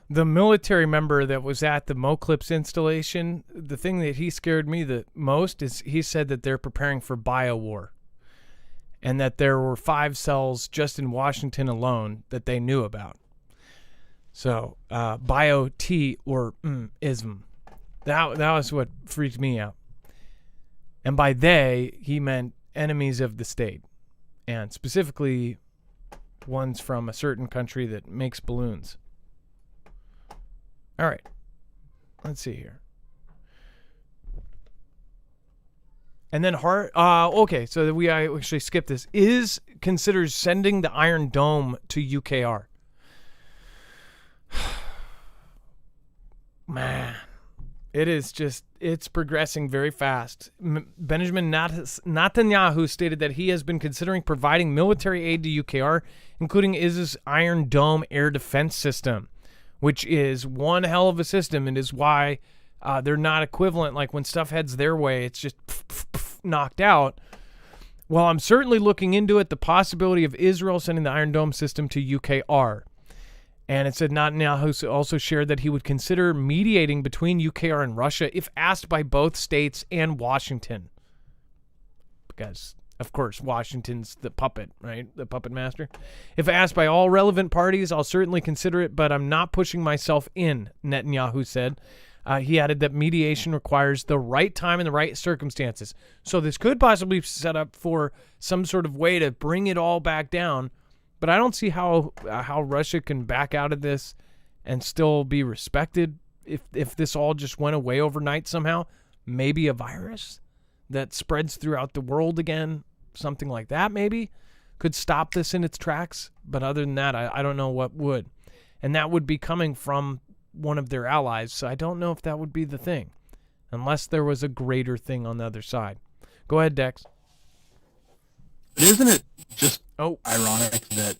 The military member that was at the Moclips installation, the thing that he scared me the most is he said that they're preparing for bio war. And that there were 5 cells just in Washington alone that they knew about. So, bio-T or ism. That was what freaked me out. And by they, he meant enemies of the state. And specifically, ones from a certain country that makes balloons. All right. Let's see here. And then okay, so I actually skipped this. Considers sending the Iron Dome to UKR. Man, it's progressing very fast. Benjamin Netanyahu stated that he has been considering providing military aid to UKR, including ISIS Iron Dome air defense system, which is one hell of a system and is why they're not equivalent. Like when stuff heads their way, it's just knocked out. Well, I'm certainly looking into it, the possibility of Israel sending the Iron Dome system to UKR. And it said Netanyahu also shared that he would consider mediating between UKR and Russia if asked by both states and Washington. because, of course, Washington's the puppet, right? The puppet master. If asked by all relevant parties, I'll certainly consider it, but I'm not pushing myself in, Netanyahu said. He added that mediation requires the right time and the right circumstances. So this could possibly be set up for some sort of way to bring it all back down, but I don't see how Russia can back out of this and still be respected if this all just went away overnight somehow. Maybe a virus that spreads throughout the world again, something like that maybe, could stop this in its tracks. But other than that, I don't know what would. And that would be coming from one of their allies, so I don't know if that would be the thing, unless there was a greater thing on the other side. Go ahead, Dex. Isn't it just ironic that...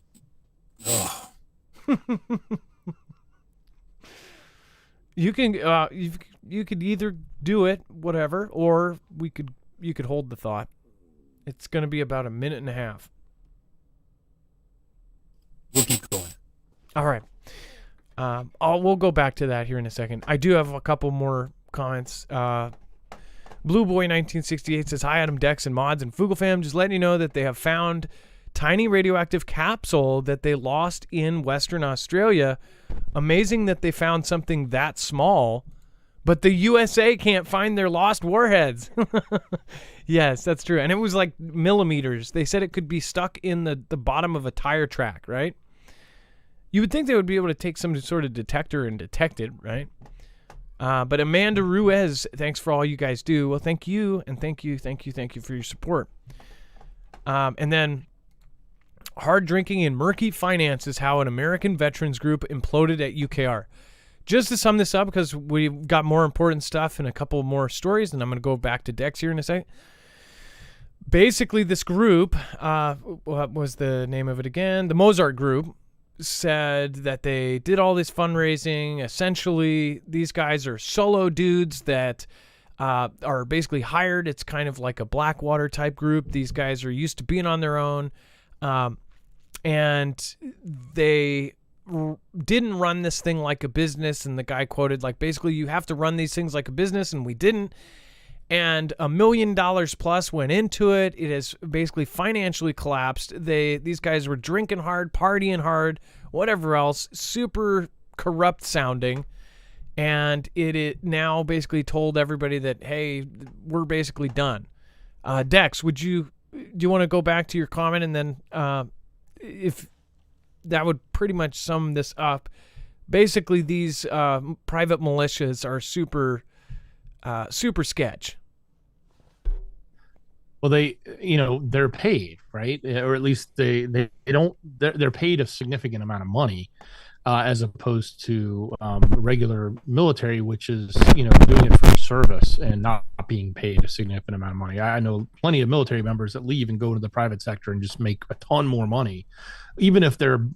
You can you could either do it, whatever, or you could hold the thought. It's going to be about a minute and a half. We'll keep going. All right. We'll go back to that here in a second. I do have a couple more comments. Blue Boy 1968 says, "Hi, Adam, Dex, and Mods and Foogle fam. Just letting you know that they have found tiny radioactive capsule that they lost in Western Australia. Amazing that they found something that small, but the USA can't find their lost warheads." Yes, that's true. And it was like millimeters. They said it could be stuck in the bottom of a tire track, right? You would think they would be able to take some sort of detector and detect it, right? But Amanda Ruiz, thanks for all you guys do. Well, thank you, and thank you for your support. And then hard drinking and murky finance is how an American veterans group imploded at UKR. Just to sum this up, because we've got more important stuff and a couple more stories, and I'm going to go back to Dex here in a second. Basically, this group, what was the name of it again? The Mozart Group, said that they did all this fundraising. Essentially, these guys are solo dudes that are basically hired. It's kind of like a Blackwater type group. These guys are used to being on their own. And they didn't run this thing like a business. And the guy quoted, like, basically, you have to run these things like a business, and we didn't. And $1 million plus went into it. It has basically financially collapsed. These guys were drinking hard, partying hard, whatever else, super corrupt sounding. And it now basically told everybody that, hey, we're basically done. Dex, do you want to go back to your comment, and then if that would pretty much sum this up? Basically, these private militias are super sketch. Well, they're paid, right? Or at least they're paid a significant amount of money, as opposed to regular military, which is, doing it for service and not being paid a significant amount of money. I know plenty of military members that leave and go to the private sector and just make a ton more money, even if they're,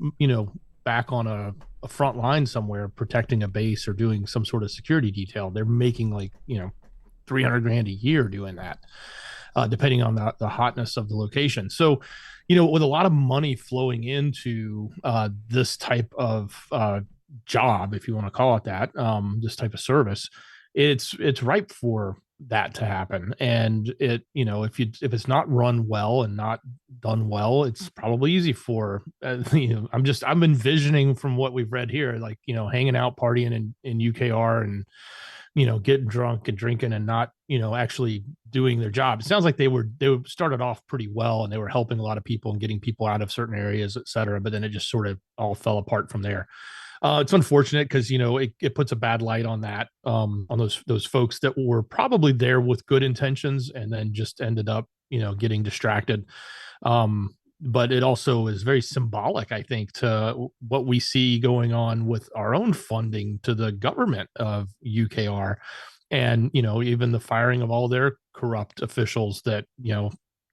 back on a front line somewhere protecting a base or doing some sort of security detail. They're making like, $300,000 a year doing that, depending on the hotness of the location. So, with a lot of money flowing into this type of job, if you want to call it that, this type of service, it's ripe for that to happen. And if it's not run well and not done well, it's probably easy for I'm envisioning from what we've read here, like, hanging out, partying in UKR and getting drunk and drinking and not actually doing their job. It sounds like they started off pretty well, and they were helping a lot of people and getting people out of certain areas, et cetera, but then it just sort of all fell apart from there. It's unfortunate because it puts a bad light on that, on those folks that were probably there with good intentions and then just ended up getting distracted. But it also is very symbolic, I think, to what we see going on with our own funding to the government of UKR, and even the firing of all their corrupt officials that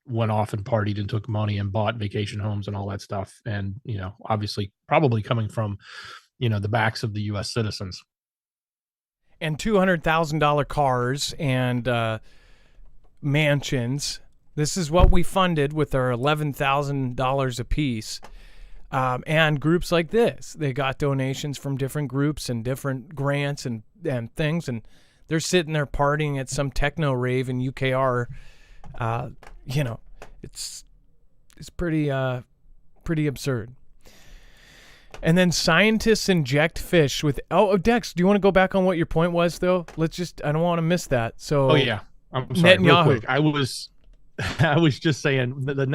went off and partied and took money and bought vacation homes and all that stuff, and obviously probably coming from the backs of the U.S. citizens. And $200,000 cars and mansions. This is what we funded with our $11,000 a piece. And groups like this, they got donations from different groups and different grants and things, and they're sitting there partying at some techno rave in UKR, It's pretty absurd. And then scientists inject fish with. Oh, Dex, do you want to go back on what your point was, though? I don't want to miss that. So. Oh yeah, I'm sorry. Netanyahu. Real quick, I was just saying the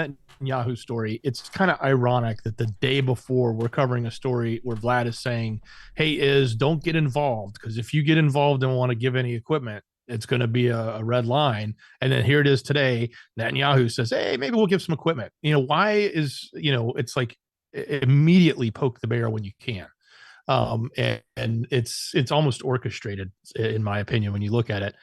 Netanyahu story. It's kind of ironic that the day before we're covering a story where Vlad is saying, "Hey, don't get involved, because if you get involved and want to give any equipment, it's going to be a red line." And then here it is today. Netanyahu says, "Hey, maybe we'll give some equipment." Why is it's like immediately poke the bear when you can. And it's almost orchestrated, in my opinion, when you look at it.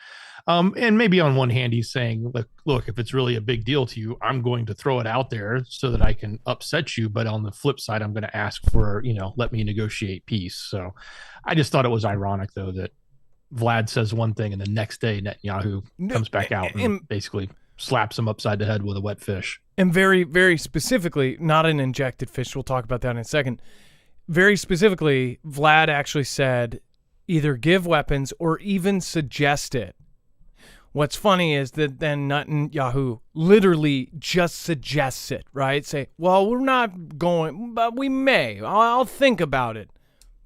And maybe on one hand, he's saying, look, if it's really a big deal to you, I'm going to throw it out there so that I can upset you. But on the flip side, I'm going to ask for, let me negotiate peace. So I just thought it was ironic, though, that Vlad says one thing and the next day Netanyahu comes back out and basically slaps him upside the head with a wet fish. And very, very specifically, not an injected fish. We'll talk about that in a second. Very specifically, Vlad actually said either give weapons or even suggest it. What's funny is that then Netanyahu literally just suggests it, right? Say, well, we're not going, but we may. I'll think about it.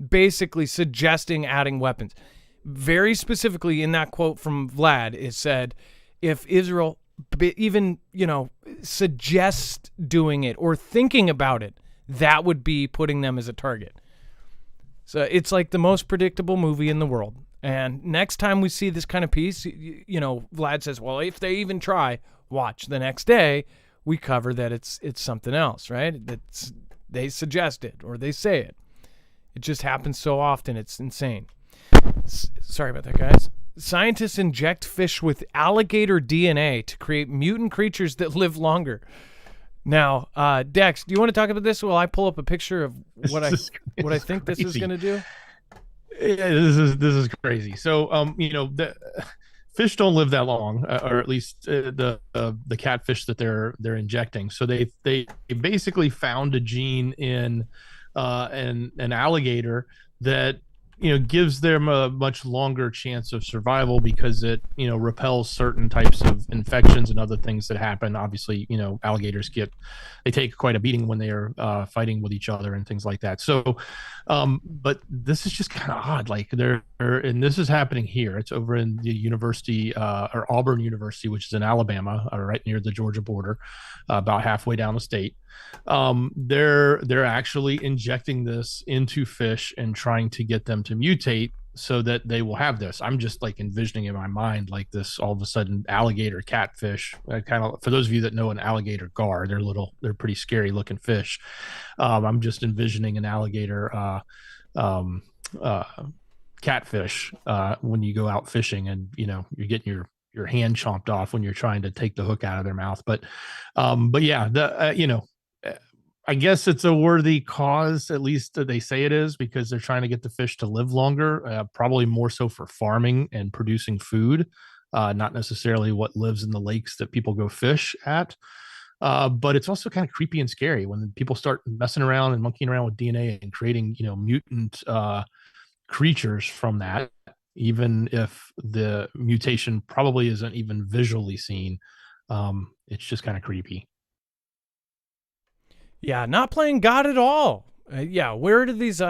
Basically suggesting adding weapons. Very specifically in that quote from Vlad, it said, if Israel even, suggest doing it or thinking about it, that would be putting them as a target. So it's like the most predictable movie in the world. And next time we see this kind of piece, Vlad says, well, if they even try, watch. The next day, we cover that it's something else, right? They suggest it or they say it. It just happens so often, it's insane. Sorry about that, guys. Scientists inject fish with alligator DNA to create mutant creatures that live longer. Now, Dex, do you want to talk about this while I pull up a picture of what I think this is going to do? Yeah, this is crazy. So, the fish don't live that long, or at least the catfish that they're injecting. So they basically found a gene in an alligator that gives them a much longer chance of survival because it repels certain types of infections and other things that happen. Obviously, alligators they take quite a beating when they are fighting with each other and things like that. So, but this is just kind of odd. Like and this is happening here. It's over in the university, or Auburn University, which is in Alabama, right near the Georgia border, about halfway down the state. They're actually injecting this into fish and trying to get them to mutate so that they will have this. I'm just like envisioning in my mind like this all of a sudden alligator catfish, kind of, for those of you that know an alligator gar, they're pretty scary looking fish. I'm just envisioning an alligator catfish when you go out fishing and you're getting your hand chomped off when you're trying to take the hook out of their mouth. But yeah, I guess it's a worthy cause, at least they say it is, because they're trying to get the fish to live longer, probably more so for farming and producing food, not necessarily what lives in the lakes that people go fish at. But it's also kind of creepy and scary when people start messing around and monkeying around with DNA and creating, mutant creatures from that, even if the mutation probably isn't even visually seen. It's just kind of creepy. Yeah, not playing God at all. Where do these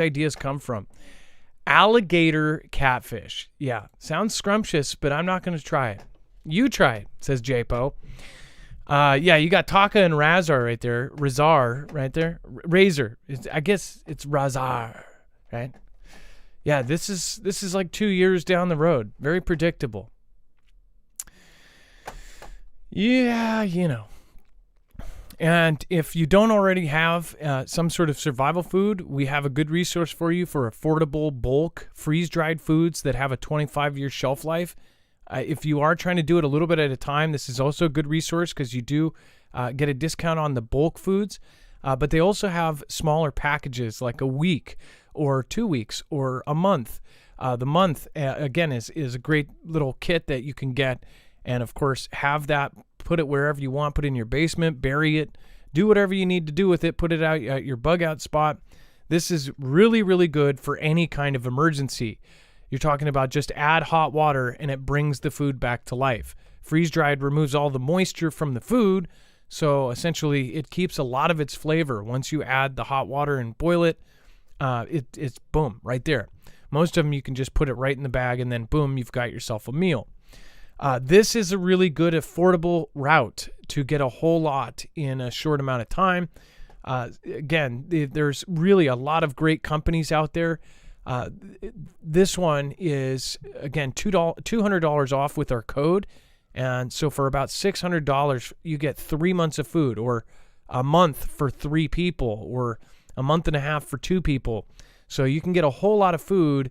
ideas come from? Alligator catfish. Yeah, sounds scrumptious, but I'm not going to try it. You try it, says JPO. You got Taka and Razar right there. Razar right there. Razor. I guess it's Razar, right? Yeah, this is like 2 years down the road. Very predictable. Yeah, And if you don't already have some sort of survival food, we have a good resource for you for affordable bulk freeze-dried foods that have a 25-year shelf life. If you are trying to do it a little bit at a time, this is also a good resource because you do get a discount on the bulk foods. But they also have smaller packages like a week or 2 weeks or a month. The month, again, is a great little kit that you can get. And, of course, have that. Put it wherever you want. Put it in your basement. Bury it. Do whatever you need to do with it. Put it out at your bug out spot. This is really, really good for any kind of emergency. You're talking about just add hot water and it brings the food back to life. Freeze-dried removes all the moisture from the food, so essentially it keeps a lot of its flavor. Once you add the hot water and boil it, it's boom, right there. Most of them you can just put it right in the bag and then boom, you've got yourself a meal. This is a really good, affordable route to get a whole lot in a short amount of time. Again, there's really a lot of great companies out there. This one is, again, $200 off with our code. And so for about $600, you get 3 months of food, or a month for 3 people, or a month and a half for 2 people. So you can get a whole lot of food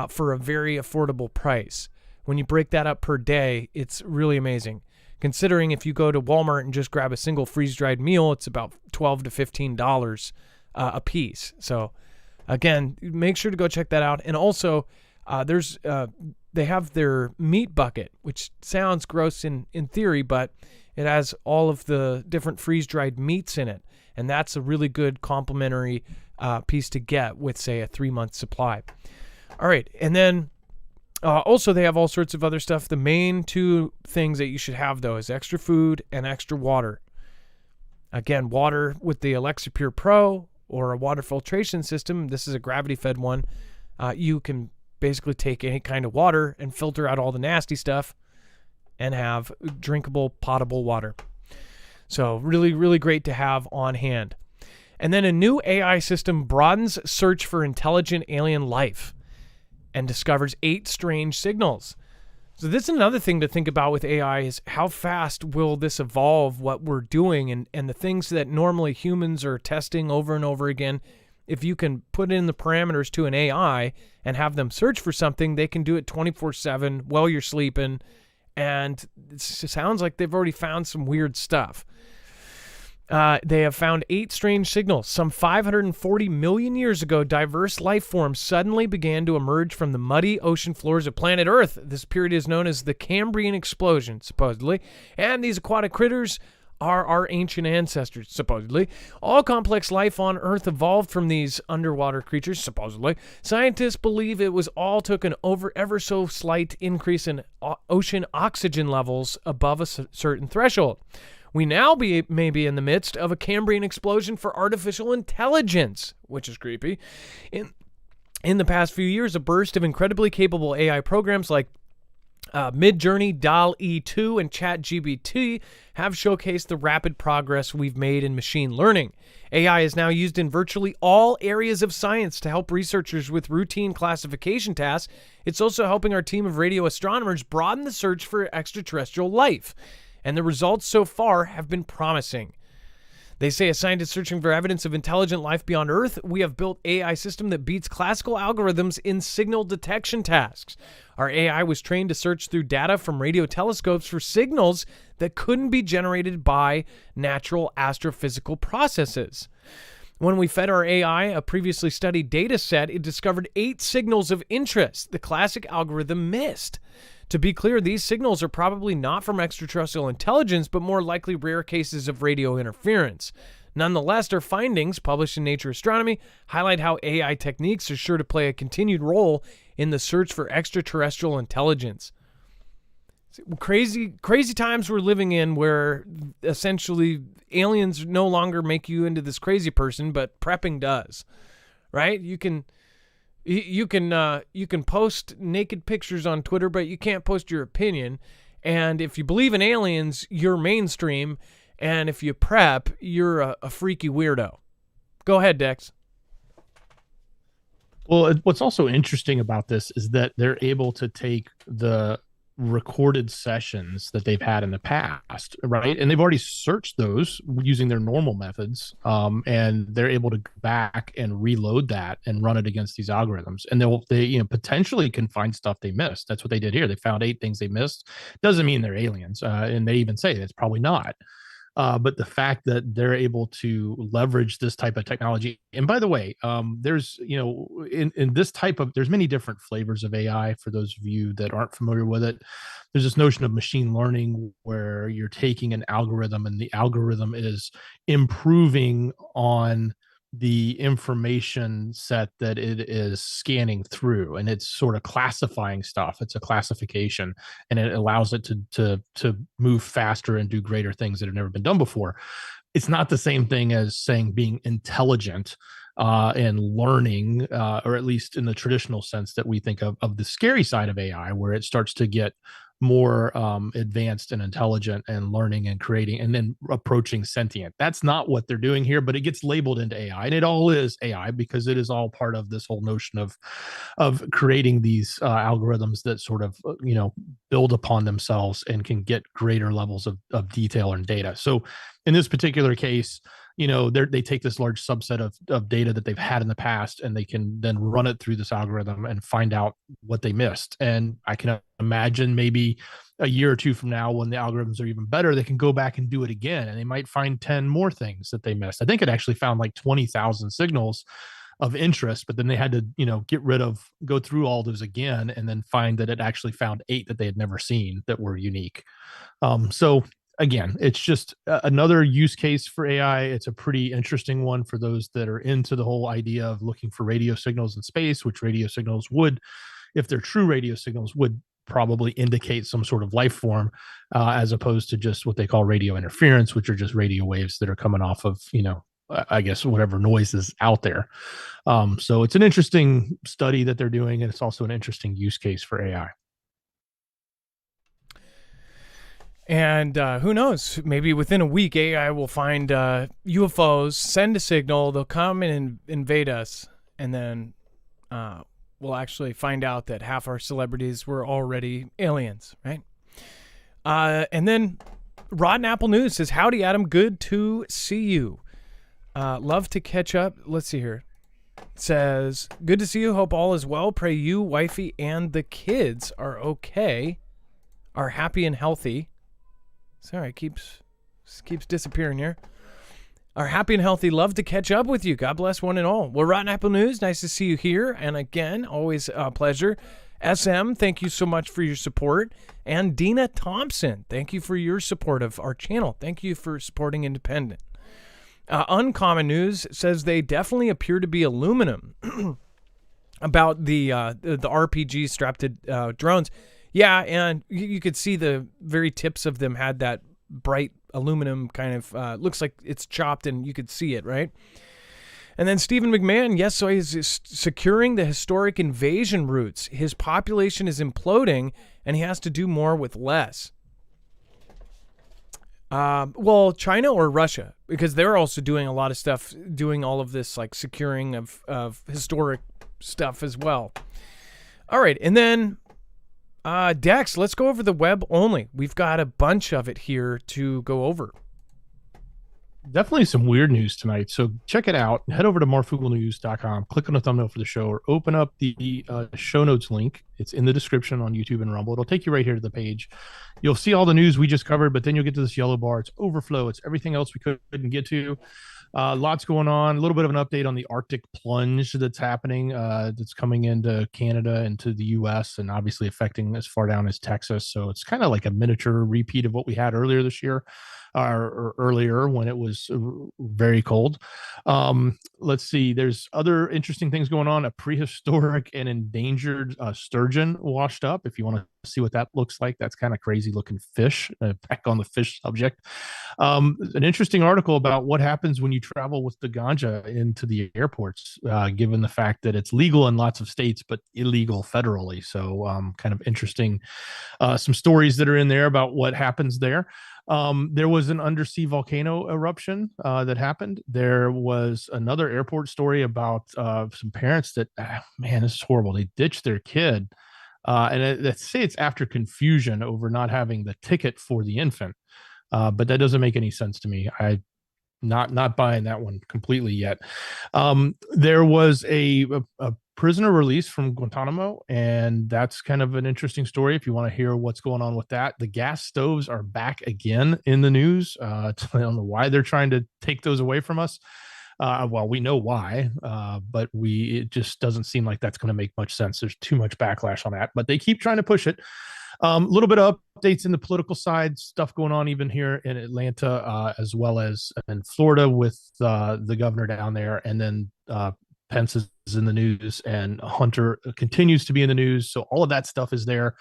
for a very affordable price. When you break that up per day, it's really amazing. Considering if you go to Walmart and just grab a single freeze-dried meal, it's about $12 to $15 a piece. So again, make sure to go check that out. And also, they have their meat bucket, which sounds gross in theory, but it has all of the different freeze-dried meats in it. And that's a really good complementary piece to get with, say, a 3-month supply. All right. And then also they have all sorts of other stuff. The main 2 things that you should have, though, is extra food and extra water. Again, water with the Alexa Pure Pro or a water filtration system. This is a gravity-fed one. You can basically take any kind of water and filter out all the nasty stuff and have drinkable, potable water. So really, really great to have on hand. And then a new AI system broadens search for intelligent alien life and discovers 8 strange signals. So this is another thing to think about with AI, is how fast will this evolve what we're doing, and the things that normally humans are testing over and over again. If you can put in the parameters to an AI and have them search for something, they can do it 24/7 while you're sleeping. And it sounds like they've already found some weird stuff. They have found 8 strange signals. Some 540 million years ago, diverse life forms suddenly began to emerge from the muddy ocean floors of planet Earth. This period is known as the Cambrian explosion, supposedly. And these aquatic critters are our ancient ancestors, supposedly. All complex life on Earth evolved from these underwater creatures, supposedly. Scientists believe it was all took an ever so slight increase in ocean oxygen levels above a certain threshold. We now may be in the midst of a Cambrian explosion for artificial intelligence, which is creepy. In the past few years, a burst of incredibly capable AI programs like Midjourney, DALL-E 2, and ChatGPT have showcased the rapid progress we've made in machine learning. AI is now used in virtually all areas of science to help researchers with routine classification tasks. It's also helping our team of radio astronomers broaden the search for extraterrestrial life. And the results so far have been promising. They say, as scientists searching for evidence of intelligent life beyond Earth, we have built an AI system that beats classical algorithms in signal detection tasks. Our AI was trained to search through data from radio telescopes for signals that couldn't be generated by natural astrophysical processes. When we fed our AI a previously studied data set, it discovered 8 signals of interest the classic algorithm missed. To be clear, these signals are probably not from extraterrestrial intelligence, but more likely rare cases of radio interference. Nonetheless, our findings, published in Nature Astronomy, highlight how AI techniques are sure to play a continued role in the search for extraterrestrial intelligence. Crazy times we're living in, where essentially aliens no longer make you into this crazy person, but prepping does, right? You can post naked pictures on Twitter, but you can't post your opinion. And if you believe in aliens, you're mainstream. And if you prep, you're a freaky weirdo. Go ahead, Dex. Well, what's also interesting about this is that they're able to take the recorded sessions that they've had in the past, right? And they've already searched those using their normal methods, and they're able to go back and reload that and run it against these algorithms. And they potentially can find stuff they missed. That's what they did here. They found 8 things they missed. Doesn't mean they're aliens, and they even say that's probably not. But the fact that they're able to leverage this type of technology, and by the way, there's, in this type of, there's many different flavors of AI for those of you that aren't familiar with it. There's this notion of machine learning where you're taking an algorithm and the algorithm is improving on the information set that it is scanning through, and it's sort of classifying stuff. It's a classification, and it allows it to move faster and do greater things that have never been done before. It's not the same thing as saying being intelligent and learning, or at least in the traditional sense that we think of the scary side of AI, where it starts to get more advanced and intelligent and learning and creating and then approaching sentient. That's not what they're doing here, but it gets labeled into AI, and it all is AI because it is all part of this whole notion of creating these algorithms that sort of build upon themselves and can get greater levels of detail and data. So in this particular case, they take this large subset of data that they've had in the past, and they can then run it through this algorithm and find out what they missed. And I can imagine maybe a year or two from now, when the algorithms are even better, they can go back and do it again, and they might find 10 more things that they missed. I think it actually found like 20,000 signals of interest, but then they had to go through all those again and then find that it actually found 8 that they had never seen that were unique. So again, it's just another use case for AI. It's a pretty interesting one for those that are into the whole idea of looking for radio signals in space, which radio signals would, if they're true radio signals, would probably indicate some sort of life form, as opposed to just what they call radio interference, which are just radio waves that are coming off of, I guess, whatever noise is out there. So it's an interesting study that they're doing, and it's also an interesting use case for AI. And who knows? Maybe within a week, AI will find UFOs, send a signal, they'll come and invade us, and then we'll actually find out that half our celebrities were already aliens, right? And then Rotten Apple News says, "Howdy, Adam. Good to see you. Love to catch up." Let's see here. It says, "Good to see you. Hope all is well. Pray you, wifey, and the kids are okay, are happy and healthy." Sorry, it keeps disappearing here. "Are happy and healthy. Love to catch up with you. God bless one and all." Well, Rotten Apple News, nice to see you here. And again, always a pleasure. SM, thank you so much for your support. And Dina Thompson, thank you for your support of our channel. Thank you for supporting independent. Uncommon News says they definitely appear to be aluminum. About the RPG strapped to drones. Yeah, and you could see the very tips of them had that bright aluminum kind of, looks like it's chopped and you could see it, right? And then Stephen McMahon, yes, so he's securing the historic invasion routes. His population is imploding and he has to do more with less. Well, China or Russia, because they're also doing a lot of stuff, doing all of this like securing of historic stuff as well. All right, and then Dex, let's go over the web only. We've got a bunch of it here to go over. Definitely some weird news tonight. So check it out. Head over to marfooglenews.com, click on the thumbnail for the show, or open up the show notes link. It's in the description on YouTube and Rumble. It'll take you right here to the page. You'll see all the news we just covered, but then you'll get to this yellow bar. It's overflow. It's everything else we couldn't get to. Lots going on. A little bit of an update on the Arctic plunge that's happening, that's coming into Canada and to the U.S. and obviously affecting as far down as Texas. So it's kind of like a miniature repeat of what we had earlier this year, or earlier when it was very cold. Let's see. There's other interesting things going on. A prehistoric and endangered sturgeon washed up. If you want to see what that looks like, that's kind of crazy looking fish. Back on the fish subject. An interesting article about what happens when you travel with the ganja into the airports, given the fact that it's legal in lots of states, but illegal federally. So kind of interesting. Some stories that are in there about what happens there. There was an undersea volcano eruption that happened. There was another airport story about some parents that, man, this is horrible. They ditched their kid. And let's say it's after confusion over not having the ticket for the infant. But that doesn't make any sense to me. I not buying that one completely yet. There was a prisoner released from Guantanamo, and that's kind of an interesting story if you want to hear what's going on with that. The gas stoves are back again in the news. I don't know why they're trying to take those away from us. Well, we know why, but it just doesn't seem like that's going to make much sense. There's too much backlash on that, but they keep trying to push it. A little bit of updates in the political side, stuff going on even here in Atlanta, as well as in Florida with the governor down there, and then Pence is in the news, and Hunter continues to be in the news. So all of that stuff is there.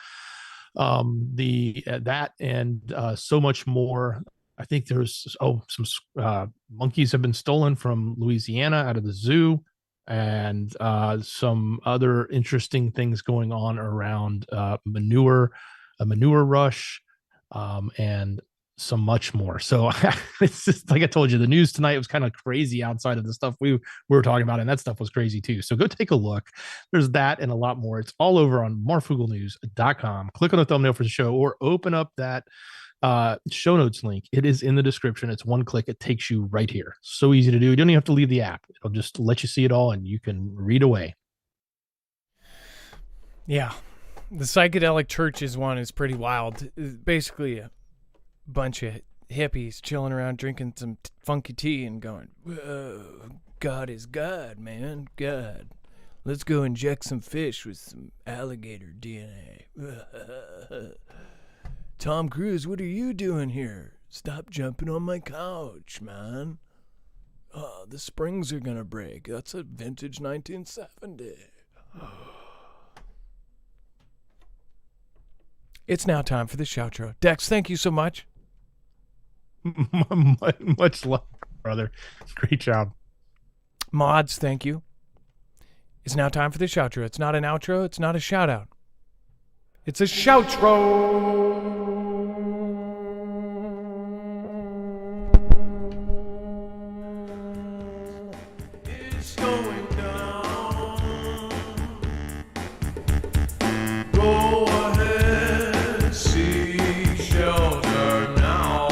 That and so much more. I think there's some monkeys have been stolen from Louisiana out of the zoo, and some other interesting things going on around a manure rush, and some much more. So it's just like I told you, the news tonight was kind of crazy outside of the stuff we were talking about, and that stuff was crazy too. So go take a look. There's that and a lot more. It's all over on marfooglenews.com. Click on the thumbnail for the show, or open up that show notes link. It is in the description. It's one click. It takes you right here. So easy to do. You don't even have to leave the app. It'll just let you see it all, and you can read away. Yeah. The psychedelic churches one is pretty wild. It's basically a bunch of hippies chilling around drinking some funky tea and going, God is God, man. God. Let's go inject some fish with some alligator DNA. Tom Cruise, what are you doing here? Stop jumping on my couch, man. Oh, the springs are gonna break. That's a vintage 1970. It's now time for the shoutro. Dex, thank you so much. Much love, brother. Great job. Mods, thank you. It's now time for the shoutro. It's not an outro. It's not a shout out. It's a shoutro. It's going down. Go ahead, see shelter now.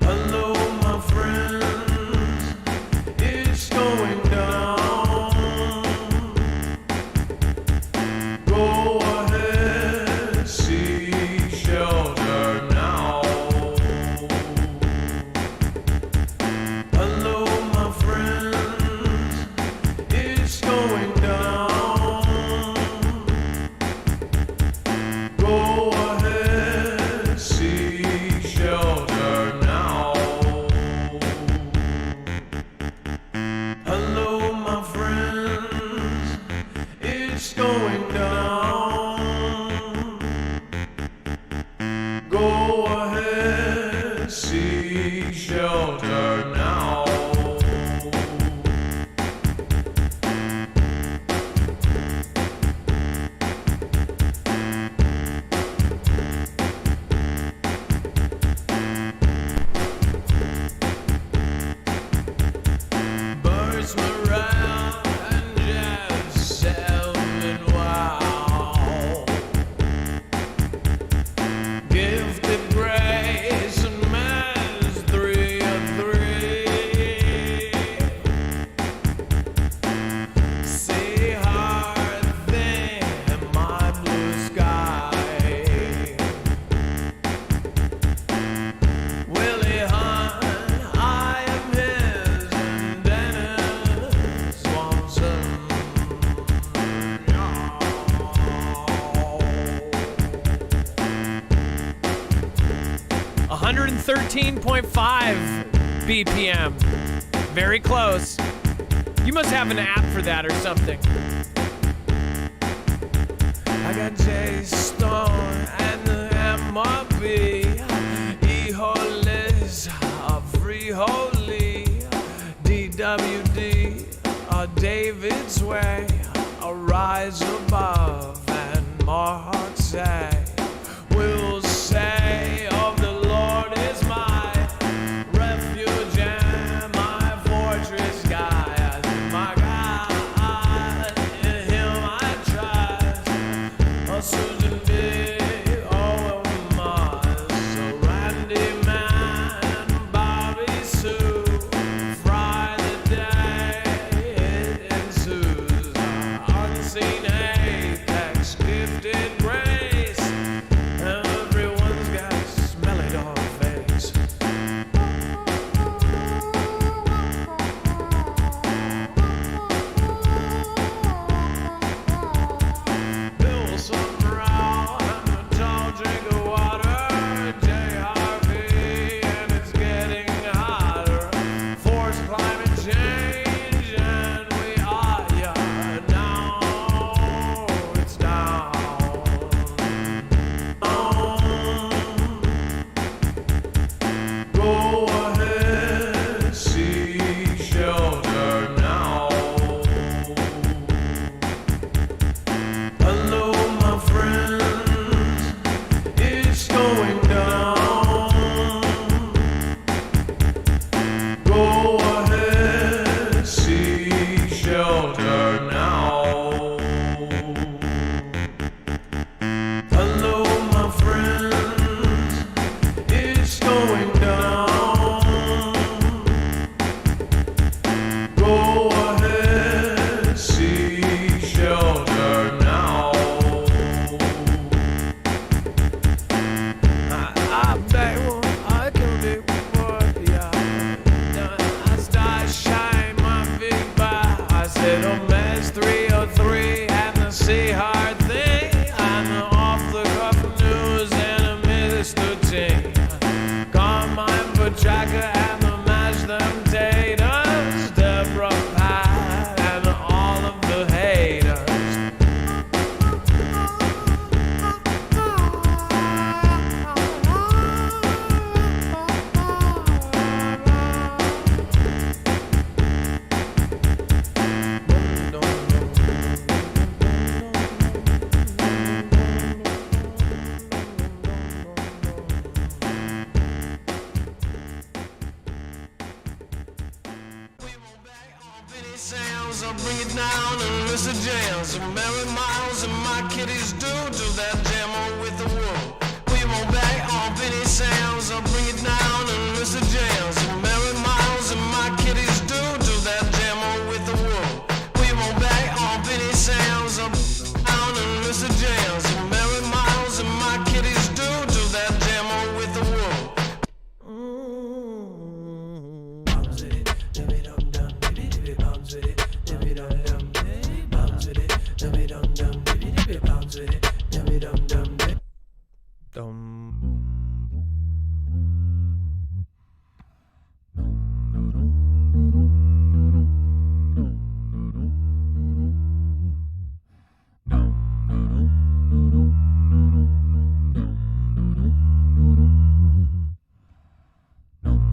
Hello, my friends. It's going down. Go ahead, see shelter now. Hello, my friends. It's going down. Go ahead, see shelter now. Hello, my friends. It's going down. Go ahead, see shelter now. Birds morale and jazz selling wow. Gifted grace and man's 3 of 3. See hard thing in my blue sky. Willie Hunt, I am his, and Dennis Swanson. 113.5 BPM. Very close. You must have an app for that or something. I got Jay Stone and the MRB. E-Holis, Free Holy. DWD, David's Way. A rise above and more hearts say. We'll say of the Lord is my refuge and my fortress, God. My God, in him I trust. A Susan B. Oh, Mars. So Randy Man, Bobby Sue. Fry the day it ensues. Unseen apex, gifted grace. Everyone's got a smelly dog face. bring it down and Mr. Jams. Mary Miles and my kitties do that jam on with the wool. We won't back on Benny Sam's. I'll bring it down and Mr. Jams. Mary Miles and my kitties do that jam on with the wool. We won't back on Benny Sam's.